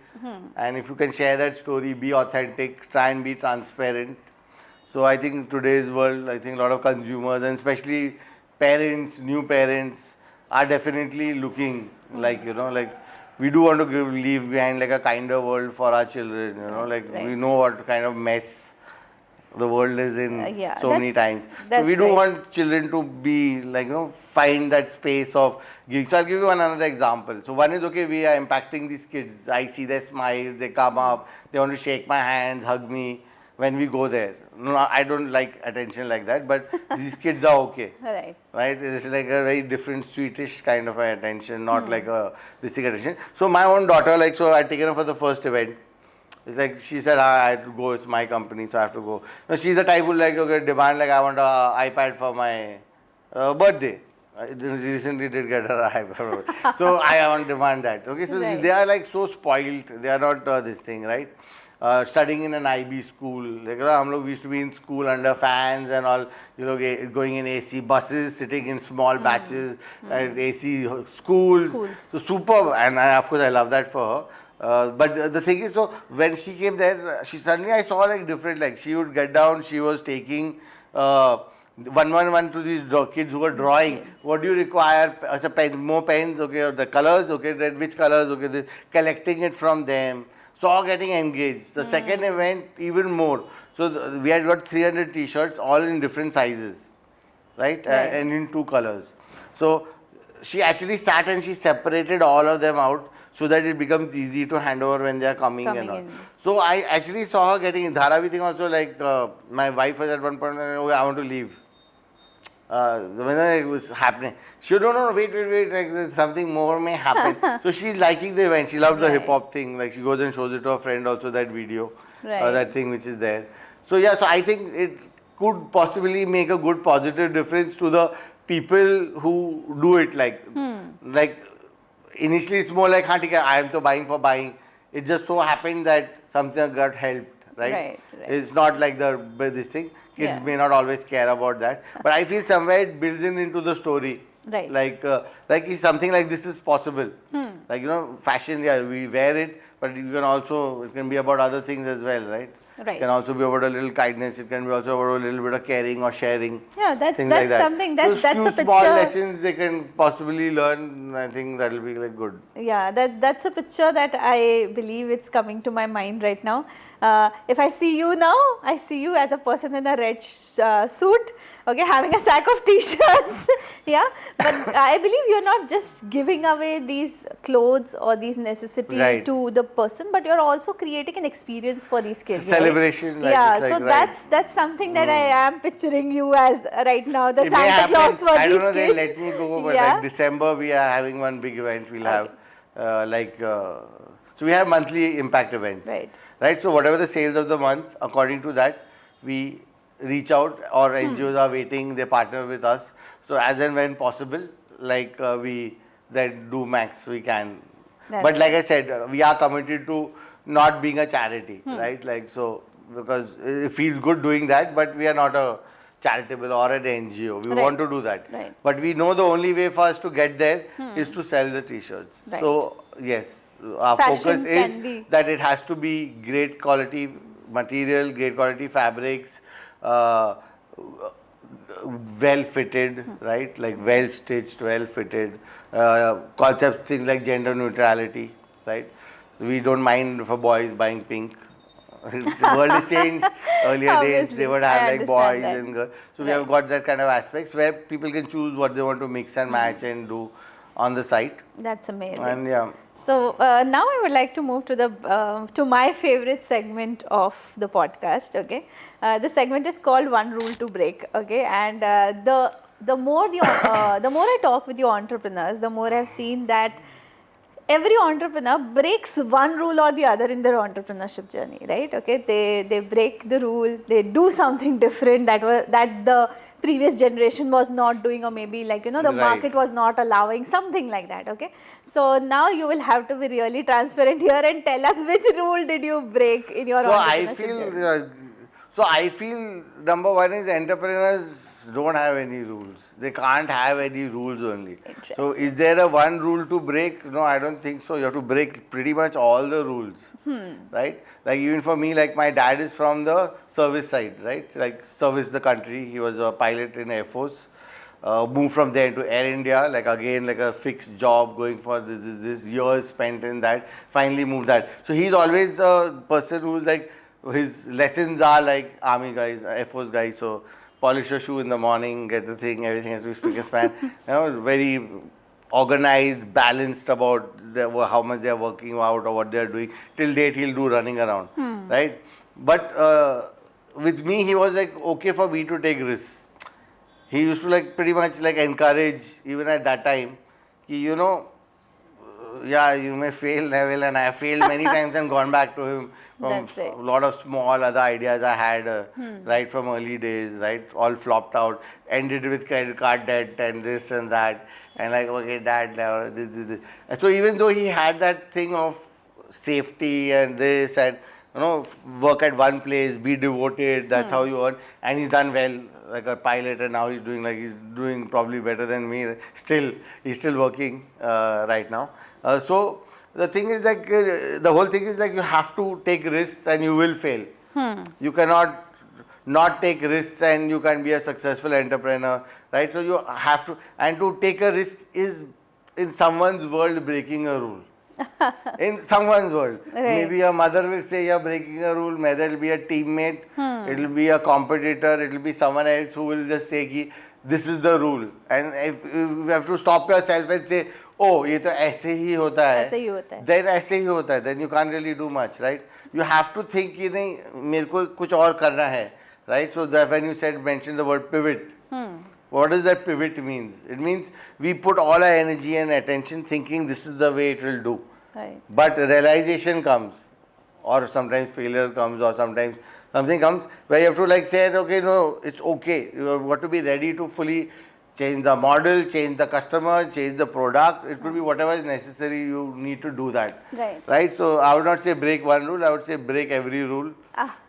and if you can share that story, be authentic, try and be transparent. So I think in today's world, I think a lot of consumers and especially parents, new parents, are definitely looking like, like we do want to leave behind like a kinder world for our children, like Right. we know what kind of mess the world is in Yeah, so many times. So that's we do right. want children to be like, find that space of giving. So I'll give you another example. So one is, okay, we are impacting these kids. I see their smile, they come up, they want to shake my hands, hug me when we go there. No, I don't like attention like that, but these kids are okay. Right. Right? It's like a very different, sweetish kind of attention, not like a this thing attention. So my own daughter, like, so I had taken her for the first event. It's like she said, I have to go, it's my company, so I have to go. No, she's the type who like, okay, demand like, I want an iPad for my birthday. I recently did get her iPad. So I want to demand that. Okay, so Right. they are like so spoiled. They are not this thing, right? Studying in an IB school, like we used to be in school under fans and all, going in AC buses, sitting in small batches, and AC schools. So superb, and of course I love that for her. But the thing is, so when she came there, she suddenly I saw like different, like she would get down, she was taking one to these kids who were drawing. Yes. What do you require? More pens, okay, or the colors, okay, which colors, okay, collecting it from them. saw getting engaged. The second event, even more. So we had got 300 t-shirts, all in different sizes, right? And in 2 colors. So she actually sat and she separated all of them out so that it becomes easy to hand over when they are coming and all. in. So I actually saw her getting Dharavi thing also, like my wife was at one point, oh, I want to leave. When it was happening, she don't know, wait, like there's something more may happen. So she's liking the event. She loves the hip hop thing. Like she goes and shows it to her friend also, that video, that thing which is there. So yeah, so I think it could possibly make a good positive difference to the people who do it. Like initially it's more like, हाँ ठीक है, I am to buying for buying. It just so happened that something got helped, right? It's not like this thing. Kids may not always care about that, but I feel somewhere it builds into the story. Like if something like this is possible. Like, you know, fashion, yeah, we wear it, but you can also, it can be about other things as well, right? It can also be about a little kindness. It can be also about a little bit of caring or sharing. Yeah, that's like that. Something that's a picture. Small lessons they can possibly learn. I think that will be like good. Yeah, that's a picture that I believe it's coming to my mind right now. If I see you now, I see you as a person in a red suit, okay, having a sack of t-shirts. Yeah, but I believe you're not just giving away these clothes or these necessities to the person, but you're also creating an experience for these kids. Celebration. Right? Yeah, so that's something that I am picturing you as right now, the Santa Claus for I these don't know, kids. they let me go, but like December we are having one big event. We'll have so we have monthly impact events. Right, so whatever the sales of the month, according to that, we reach out, or NGOs are waiting, they partner with us. So as and when possible, like we then do max we can. But like I said, we are committed to not being a charity, right? Like, so, because it feels good doing that, but we are not a charitable or an NGO. We want to do that. But we know the only way for us to get there is to sell the t-shirts. So yes. Our focus is that it has to be great quality material, great quality fabrics, well fitted, right? Like well stitched, well fitted. Concepts, things like gender neutrality, right? So we don't mind for boys buying pink. The world has changed. Earlier days they would have like boys and girls. So we have got that kind of aspects where people can choose what they want to mix and match and do on the site. That's amazing. And yeah. So now I would like to move to the to my favorite segment of the podcast. Okay, the segment is called One Rule to Break. Okay, and the more I talk with your entrepreneurs, the more I've seen that every entrepreneur breaks one rule or the other in their entrepreneurship journey. Right? Okay, they break the rule, they do something different that the previous generation was not doing, or maybe like, you know, the market was not allowing, something like that. Okay, so now you will have to be really transparent here and tell us which rule did you break in your entrepreneurship journey. So I feel number one is entrepreneurs don't have any rules. They can't have any rules only. So is there a one rule to break? No, I don't think so. You have to break pretty much all the rules, right? Like even for me, like my dad is from the service side, right? Like service the country. He was a pilot in Air Force. Moved from there to Air India, like again like a fixed job, going for this years spent in that. Finally moved that. So he's always a person who's like, his lessons are like army guys, Air Force guys. So polish your shoe in the morning, get the thing, everything has to be spick and span. You know, very organized, balanced about how much they are working out or what they are doing. Till date, he'll do running around, right? But with me, he was like okay for me to take risks. He used to like pretty much like encourage, even at that time, you know, yeah, you may fail, Neville, and I have failed many times and gone back to him from a lot of small other ideas I had, right from early days, right, all flopped out, ended with credit card debt and this and that, and like, okay, dad, this. So even though he had that thing of safety and this and, you know, work at one place, be devoted, that's how you earn, and he's done well, like a pilot, and now he's doing probably better than me. Still, he's still working right now. So the thing is like, the whole thing is like you have to take risks and you will fail. You cannot not take risks and you can be a successful entrepreneur, right? So you have to, and to take a risk is in someone's world breaking a rule. In someone's world. Right. Maybe your mother will say you're breaking a rule, maybe it'll be a teammate, it'll be a competitor, it'll be someone else who will just say ki, this is the rule. And if you have to stop yourself and say, oh, ये तो ऐसे ही होता है, ऐसे ही होता है. then ऐसे ही होता है, then you can't really do much, right? You have to think कि नहीं मेरे को कुछ और करना है, right? So that when you mentioned the word pivot, what does that pivot means? It means we put all our energy and attention thinking this is the way it will do. Right. But realization comes, or sometimes failure comes, or sometimes something comes where you have to like say, okay, no, it's okay. You have got to be ready to fully change the model, change the customer, change the product. It could be whatever is necessary. You need to do that. Right. Right. So I would not say break one rule. I would say break every rule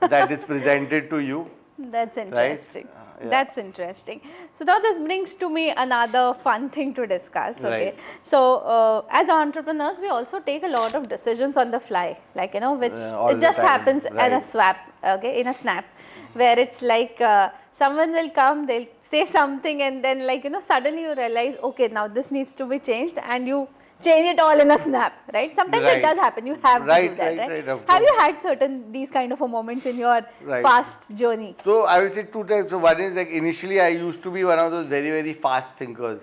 that is presented to you. That's interesting. Yeah. That's interesting. So now this brings to me another fun thing to discuss. Okay. Right. So as entrepreneurs, we also take a lot of decisions on the fly, like which it just happens in a in a snap, where it's like someone will come, they'll say something, and then suddenly you realize, okay, now this needs to be changed, and you change it all in a snap, right? Sometimes it does happen. You have to do that, right? Have you had these kind of moments in your past journey? So I will say two types. So one is like initially I used to be one of those very, very fast thinkers.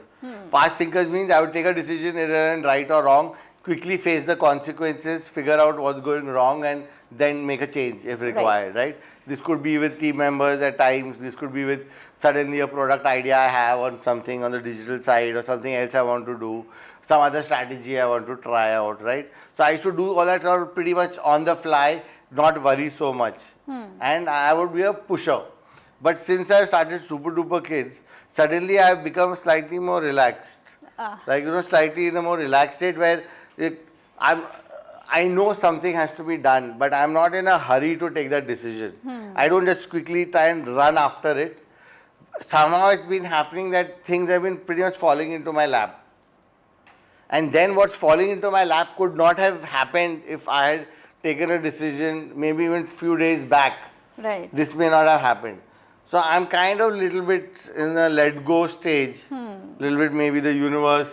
Fast thinkers means I would take a decision, either right or wrong, quickly face the consequences, figure out what's going wrong, and then make a change if required, right? This could be with team members at times. This could be with suddenly a product idea I have on something on the digital side, or something else I want to do, some other strategy I want to try out, right? So I used to do all that pretty much on the fly, not worry so much. And I would be a pusher. But since I started Super Duper Kids, suddenly I have become slightly more relaxed. Like, slightly in a more relaxed state where I know something has to be done, but I'm not in a hurry to take that decision. I don't just quickly try and run after it. Somehow it's been happening that things have been pretty much falling into my lap. And then what's falling into my lap could not have happened if I had taken a decision maybe even few days back. Right. This may not have happened. So I'm kind of little bit in a let go stage, little bit maybe the universe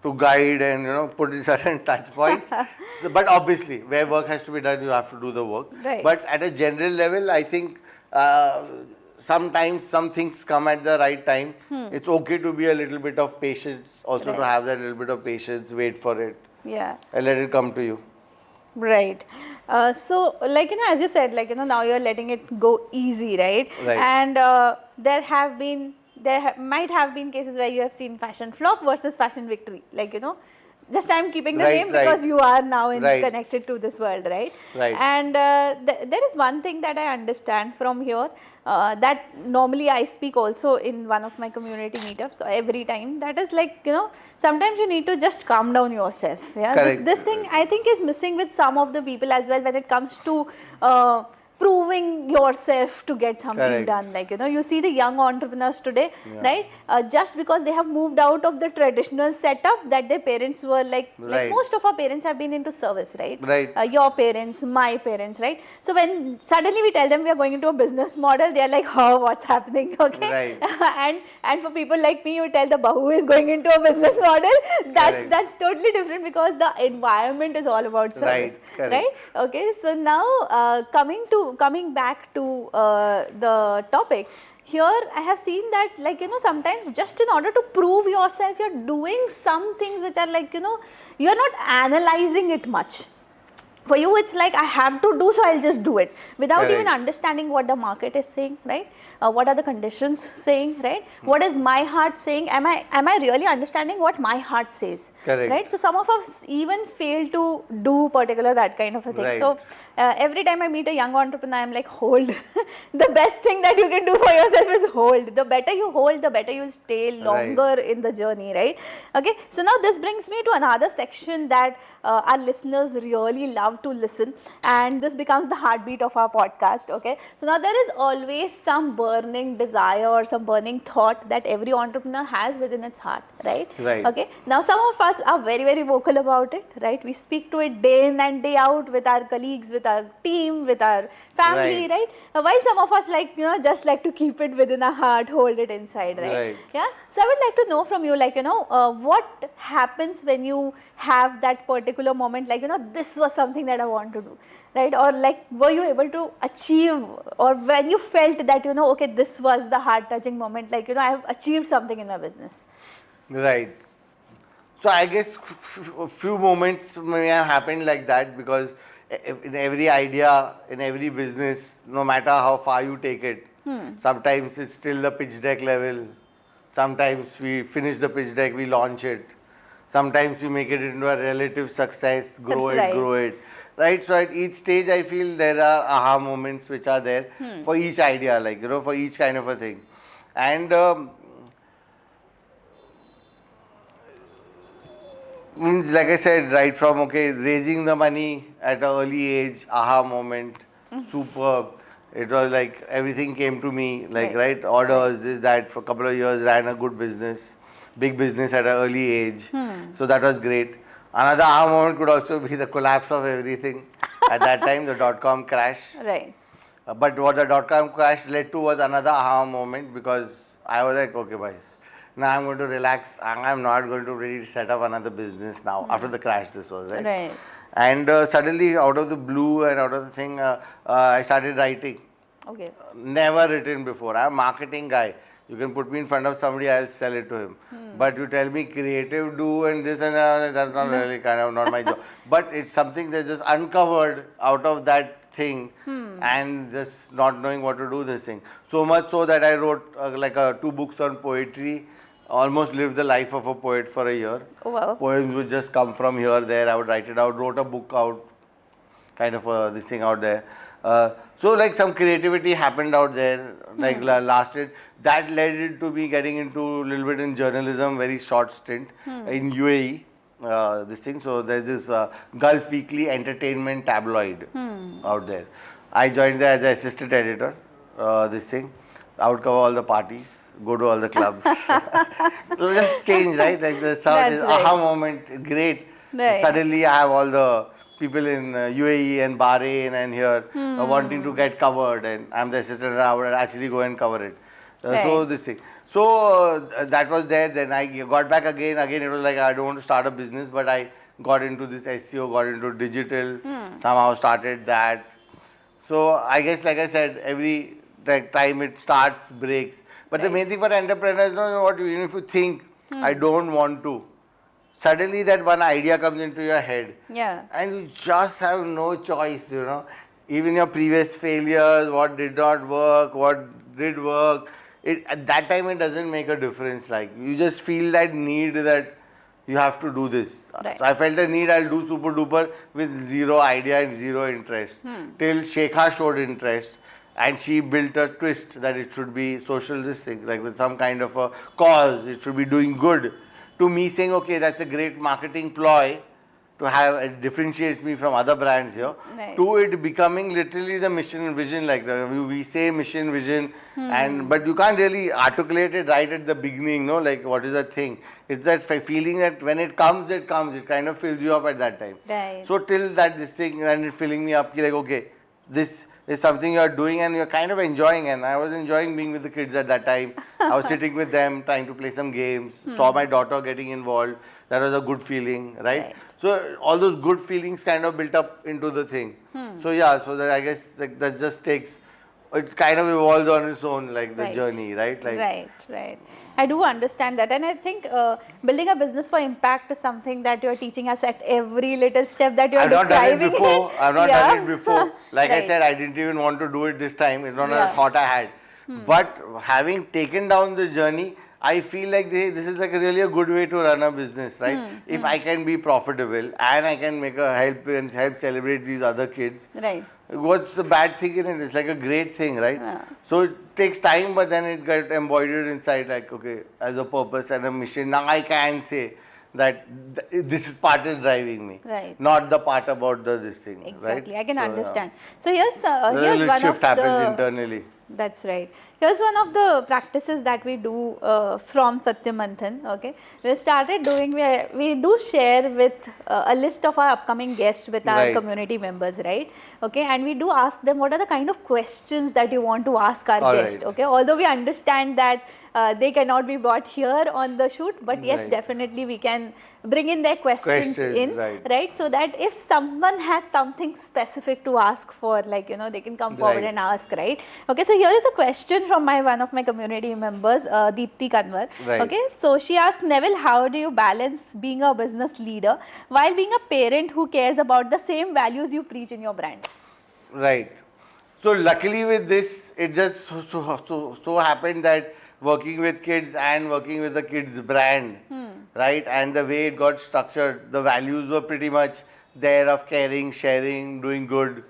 to guide and put in certain touch points. So, but obviously where work has to be done, you have to do the work. Right. But at a general level, I think sometimes some things come at the right time. It's okay to be a little bit of patience, also to have that little bit of patience, wait for it. Yeah. And let it come to you. Right. So as you said, now you're letting it go easy, right? Right. And there might have been cases where you have seen fashion flop versus fashion victory, just I'm keeping the name because you are now connected to this world, right? Right. And there is one thing that I understand from here that normally I speak also in one of my community meetups every time. That is sometimes you need to just calm down yourself. Yeah. This thing I think is missing with some of the people as well when it comes to proving yourself to get something done. You see the young entrepreneurs today, right? Just because they have moved out of the traditional setup that their parents were like most of our parents have been into service, right? Right. Your parents, my parents, right? So when suddenly we tell them we are going into a business model, they are like, oh, what's happening? Okay. Right. and for people like me, you tell the bahu is going into a business model, that's totally different because the environment is all about service. Right? Okay. So now coming back to the topic, here I have seen that sometimes just in order to prove yourself, you're doing some things which are you're not analyzing it much. For you, it's like I have to do, so I'll just do it without even understanding what the market is saying, right? What are the conditions saying, right? What is my heart saying? Am I really understanding what my heart says? Right? So some of us even fail to do that kind of a thing. So every time I meet a young entrepreneur, I'm like, hold. The best thing that you can do for yourself is hold. The better you hold, the better you'll stay longer in the journey, right? Okay. So now this brings me to another section that our listeners really love love to listen, and this becomes the heartbeat of our podcast. Okay, so now there is always some burning desire or some burning thought that every entrepreneur has within its heart, right? Right. Okay, now some of us are very, very vocal about it, right? We speak to it day in and day out with our colleagues, with our team, with our family, right? While some of us just like to keep it within our heart, hold it inside, right? Yeah. So I would like to know from you, what happens when you have that particular moment, this was something that I want to do, right? Or were you able to achieve, or when you felt that, okay, this was the heart touching moment, I have achieved something in my business. Right. So I guess a few moments may have happened like that, because in every idea, in every business, no matter how far you take it, sometimes it's still the pitch deck level. Sometimes we finish the pitch deck, we launch it. Sometimes we make it into a relative success, grow Right. it, grow it. Right. So at each stage, I feel there are aha moments which are there for each idea, for each kind of a thing. And means, like I said, right from raising the money at an early age, aha moment, superb. It was like everything came to me, right, orders, this, that. For a couple of years, ran a good business, big business at an early age. So that was great. Another aha moment could also be the collapse of everything at that time, the dot-com crash. Right. But what the dot-com crash led to was another aha moment, because I was like, okay, boys, now I'm going to relax. I'm not going to really set up another business now. After the crash, this was, right? Right. And suddenly, out of the blue and out of the thing, I started writing. Okay. Never written before. I'm a marketing guy. You can put me in front of somebody, I'll sell it to him. But you tell me creative do and this and that, that's not really not my job. But it's something that's just uncovered out of that thing, and just not knowing what to do this thing. So much so that I wrote 2 books on poetry, almost lived the life of a poet for a year. Oh, wow. Poems would just come from here, there, I would write it out, wrote a book out, kind of this thing out there. So some creativity happened out there, lasted. That led it to me getting into a little bit in journalism, very short stint in UAE, this thing. So there's this Gulf Weekly entertainment tabloid out there. I joined there as an assistant editor, this thing. I would cover all the parties, go to all the clubs. Just change, right? This aha moment, great. Right. Suddenly I have all the people in UAE and Bahrain and here wanting to get covered, and I'm the assistant, I would actually go and cover it. So this thing. So that was there. Then I got back again. Again, it was like I don't want to start a business, but I got into this SEO, got into digital, somehow started that. So I guess, like I said, every time it starts, breaks. But the main thing for entrepreneurs, even if you think, I don't want to, suddenly that one idea comes into your head. Yeah. And you just have no choice, Even your previous failures, what did not work, what did work, at that time it doesn't make a difference. You just feel that need that you have to do this. Right. So I felt the need, I'll do Super Duper with zero idea and zero interest. Till Shekha showed interest. And she built a twist that it should be social, this thing, with some kind of a cause, it should be doing good. To me saying, okay, that's a great marketing ploy to have, it differentiates me from other brands here, Right. to it becoming literally the mission and vision, we say mission, vision, but you can't really articulate it right at the beginning, what is that thing? It's that feeling that when it comes, it kind of fills you up at that time. Right. So till that this thing, and it filling me up, okay, this is something you're doing and you're kind of enjoying, and I was enjoying being with the kids at that time. I was sitting with them, trying to play some games, saw my daughter getting involved. That was a good feeling, right? So all those good feelings kind of built up into the thing. So yeah, so that I guess that just takes, it kind of evolves on its own, the journey, right? Right. I do understand that, and I think building a business for impact is something that you're teaching us at every little step that you're describing. I've not done it before. Like I said, I didn't even want to do it this time. It's not a thought I had. But having taken down the journey, I feel like this is really a good way to run a business, right? If I can be profitable and I can make a help celebrate these other kids. Right. What's the bad thing in it? It's a great thing, right? Yeah. So it takes time, but then it got embodied inside, okay, as a purpose and a mission. Now I can say that this part is driving me, Right. not the part about this thing. Exactly, right? I can So, understand. So here's The here's little one shift of happens the internally. That's right. Here's one of the practices that we do from Satya Manthan. Okay, we started doing. We do share with a list of our upcoming guests with our Right. community members, right? Okay, and we do ask them what are the kind of questions that you want to ask our All guest. right. Okay, although we understand that they cannot be brought here on the shoot, but yes, Right. definitely we can bring in their questions in, right. so that if someone has something specific to ask for, like they can come forward Right. and ask, right? Okay, so here is a question from one of my community members, Deepthi Kanwar. Right. Okay, so she asked, Neville, how do you balance being a business leader while being a parent who cares about the same values you preach in your brand? Right. So luckily with this, it just so happened that working with kids and working with the kids brand, right, and the way it got structured, the values were pretty much there of caring, sharing, doing good,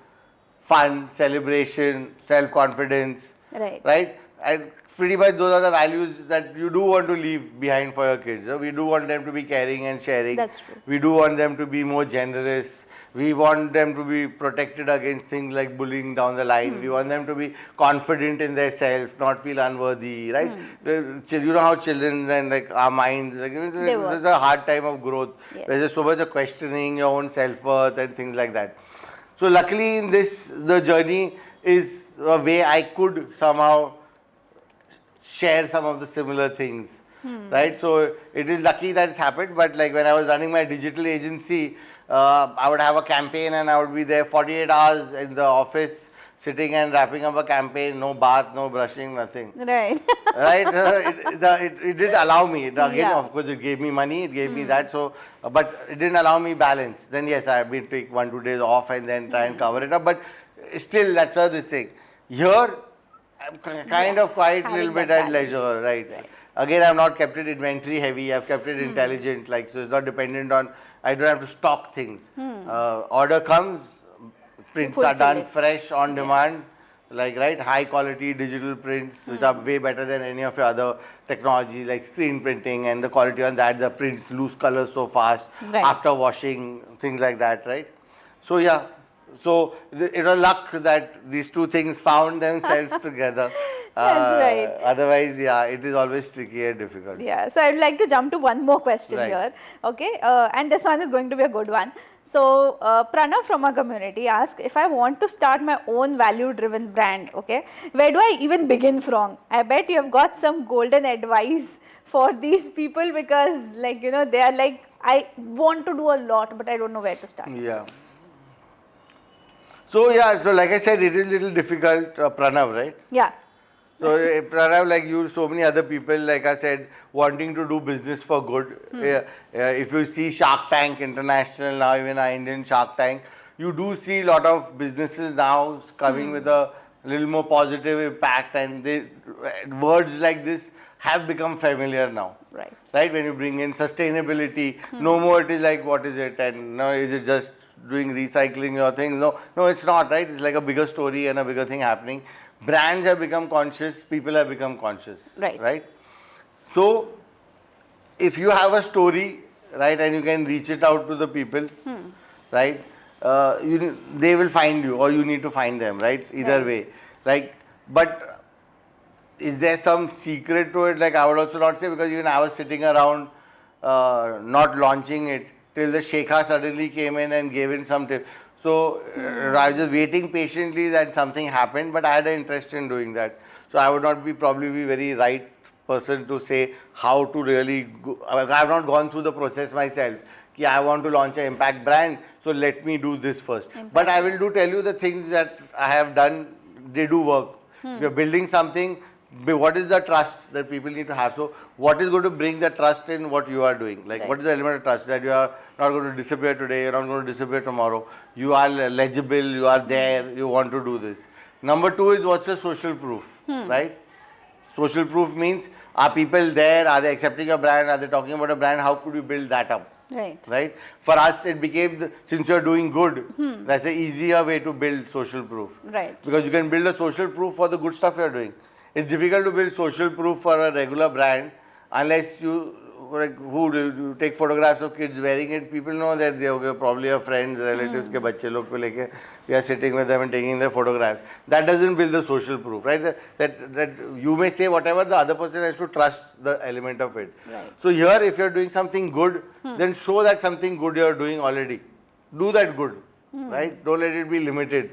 fun, celebration, self-confidence, Right. right? And pretty much those are the values that you do want to leave behind for your kids. We do want them to be caring and sharing. That's true. We do want them to be more generous. We want them to be protected against things like bullying down the line. We want them to be confident in their self, not feel unworthy, right? You know how children and like our minds, like it's a hard time of growth. Yes. There's so much of questioning your own self-worth and things like that. So luckily in this, the journey is a way I could somehow share some of the similar things, right? So it is lucky that it's happened, but like when I was running my digital agency, I would have a campaign and I would be there 48 hours in the office sitting and wrapping up a campaign, no bath, no brushing, nothing. Right. Right? It did allow me. Again, Yeah. of course, it gave me money, it gave me that. So, but it didn't allow me balance. Then yes, I've been take 1-2 days off and then try and cover it up. But still, that's this thing. Here, I'm kind of quite Having little bit that at balance. leisure, right? Right. Again, I've not kept it inventory heavy. I've kept it intelligent, like so it's not dependent on. I don't have to stock things. Order comes, prints are fulfill done it. fresh on demand, like right, high quality digital prints, which are way better than any of your other technologies like screen printing, and the quality on that, the prints lose color so fast Right. after washing, things like that, right? So yeah, so it was luck that these two things found themselves together. That's right. Otherwise, yeah, it is always tricky and difficult. Yeah, so I'd like to jump to one more question Right. here. Okay, and this one is going to be a good one. So, Pranav from our community asked, if I want to start my own value-driven brand, okay, where do I even begin from? I bet you have got some golden advice for these people, because, like, they are like, I want to do a lot, but I don't know where to start. Yeah. So yeah, so like I said, it is a little difficult, Pranav, right? Yeah. So Pranav, like you, so many other people, like I said, wanting to do business for good. If you see Shark Tank International now, even our Indian Shark Tank, you do see a lot of businesses now coming with a little more positive impact, and words like this have become familiar now. Right. Right? When you bring in sustainability, no more it is like, what is it? And no, is it just doing recycling your things? No, it's not, right? It's like a bigger story and a bigger thing happening. Brands have become conscious, people have become conscious, right? So, if you have a story, right, and you can reach it out to the people, right, they will find you, or you need to find them, right? Either way, like, but is there some secret to it? Like, I would also not say, because even I was sitting around not launching it till the Shekha suddenly came in and gave in some tip. So I was just waiting patiently that something happened, but I had an interest in doing that. So I would not be probably be very right person to say how to really go. I have not gone through the process myself. Ki I want to launch an impact brand, so let me do this first. But I will tell you the things that I have done, they do work. If you're building something, what is the trust that people need to have? So what is going to bring the trust in what you are doing? Like, what is the element of trust? That you are not going to disappear today, you're not going to disappear tomorrow. You are legible, you are there, you want to do this. Number two is, what's the social proof, right? Social proof means, are people there? Are they accepting a brand? Are they talking about a brand? How could you build that up? Right? For us, it became, since you're doing good, that's an easier way to build social proof. Right. Because you can build a social proof for the good stuff you're doing. It's difficult to build social proof for a regular brand unless you like who do you take photographs of kids wearing it? People know that they are probably your friends, relatives के बच्चे लोग को लेके we are sitting with them and taking their photographs. That doesn't build the social proof, right? That you may say whatever, the other person has to trust the element of it. Right. So here, if you're doing something good, then show that something good you're doing already. Do that good, right? Don't let it be limited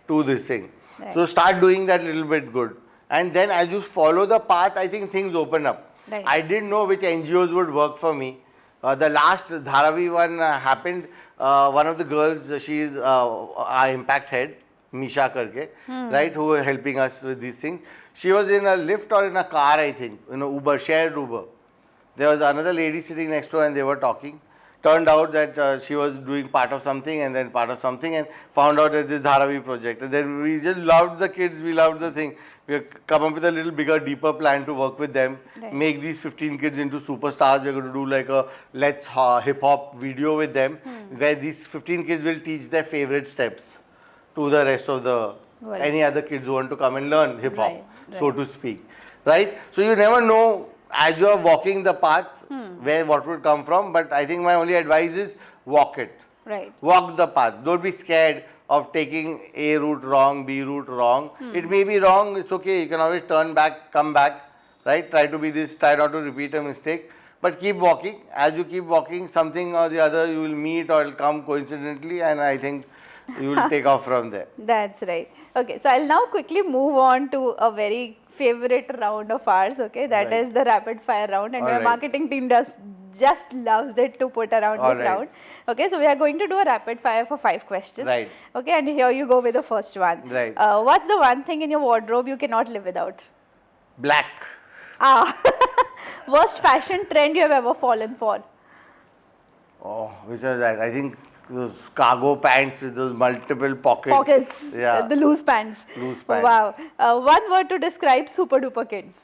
to this thing. Right. So start doing that little bit good. And then as you follow the path, I think things open up. Right. I didn't know which NGOs would work for me. The last Dharavi one happened. One of the girls, she's our impact head, Misha karke, right, who were helping us with these things. She was in a lift or in a car, I think, Uber, shared Uber. There was another lady sitting next to her and they were talking. Turned out that she was doing part of something and then part of something, and found out that this Dharavi project. And then we just loved the kids, we loved the thing. We come up with a little bigger, deeper plan to work with them, Right. make these 15 kids into superstars. We're going to do like a let's hip hop video with them, where these 15 kids will teach their favorite steps to the rest of the Well, any other kids who want to come and learn hip hop, Right, so right. to speak, right? So you never know as you are walking the path where what would come from. But I think my only advice is walk it. Right. Walk the path. Don't be scared of taking A route wrong, B route wrong. It may be wrong, it's okay. You can always turn back, come back, right? Try to be this, try not to repeat a mistake. But keep walking. As you keep walking, something or the other you will meet or it will come coincidentally, and I think you will take off from there. That's right. Okay, so I'll now quickly move on to a very favorite round of ours, okay? That Right. is the rapid fire round, and All our right. marketing team just loves it to put around All this right. round. Okay, so we are going to do a rapid fire for 5 questions. Right. Okay, and here you go with the first one. Right. What's the one thing in your wardrobe you cannot live without? Black. Ah. Worst fashion trend you have ever fallen for? Oh, which was that? I think those cargo pants with those multiple pockets. Pockets. Yeah. The loose pants. Loose pants. Wow. One word to describe Super Duper Kids.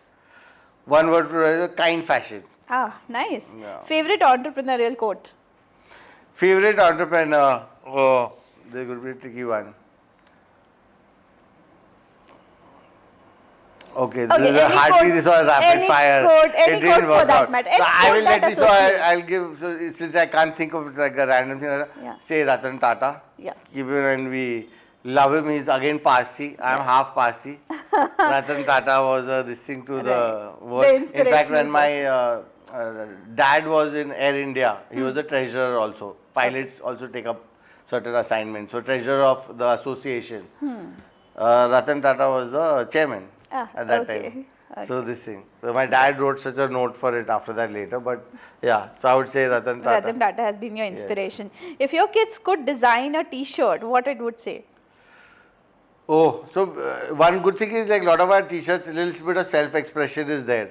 One word for kind fashion. Ah, nice. Yeah. Favorite entrepreneurial quote? Favorite entrepreneur? Oh, this could be a tricky one. Okay, this Okay, is a any hardly quote- this was rapid any fire. quote- any it didn't quote for work that out. matter. So Any I will quote that let you. So I'll associates. give. So since I can't think of like a random thing, Yeah. say Ratan Tata. Yeah. Even when we love him, he's again Parsi. I'm half Parsi. Ratan Tata was this thing to the Right. world. The In fact, inspirational when my dad was in Air India, he was the treasurer also. Pilots also take up certain assignments. So treasurer of the association. Ratan Tata was the chairman at that okay. time. So this thing. So my dad wrote such a note for it after that later. But yeah, so I would say Ratan Tata. Ratan Tata has been your inspiration. If your kids could design a T-shirt, what it would say? Oh, so one good thing is like a lot of our t-shirts, a little bit of self-expression is there,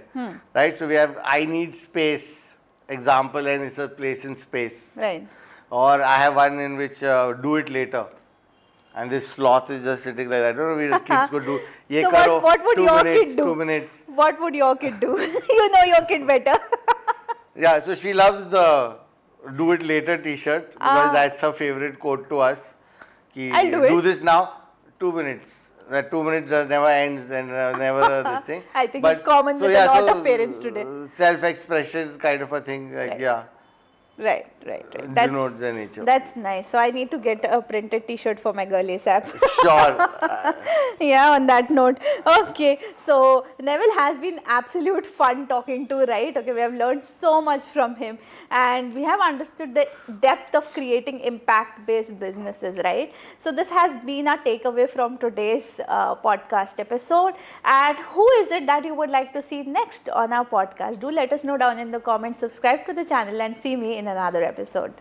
right? So we have I need space example, and it's a place in space. Right. Or I have one in which do it later. And this sloth is just sitting like that. I don't know where the kids could do. Ye So karo, what would 2 your minutes, kid do? 2 minutes. What would your kid do? You know your kid better. Yeah, so she loves the do it later t-shirt because that's her favorite quote to us. Ki, I'll do it. this now, 2 minutes. That 2 minutes just never ends and never this thing. I think it's common with a lot of parents today. Self-expression kind of a thing, like Right. yeah, Right. denotes the nature. That's nice. So I need to get a printed T-shirt for my girl ASAP. Sure. Yeah, on that note. Okay, so Neville has been absolute fun talking to, right? Okay, we have learned so much from him and we have understood the depth of creating impact-based businesses, right? So this has been our takeaway from today's podcast episode. And who is it that you would like to see next on our podcast? Do let us know down in the comments. Subscribe to the channel and see me in another episode.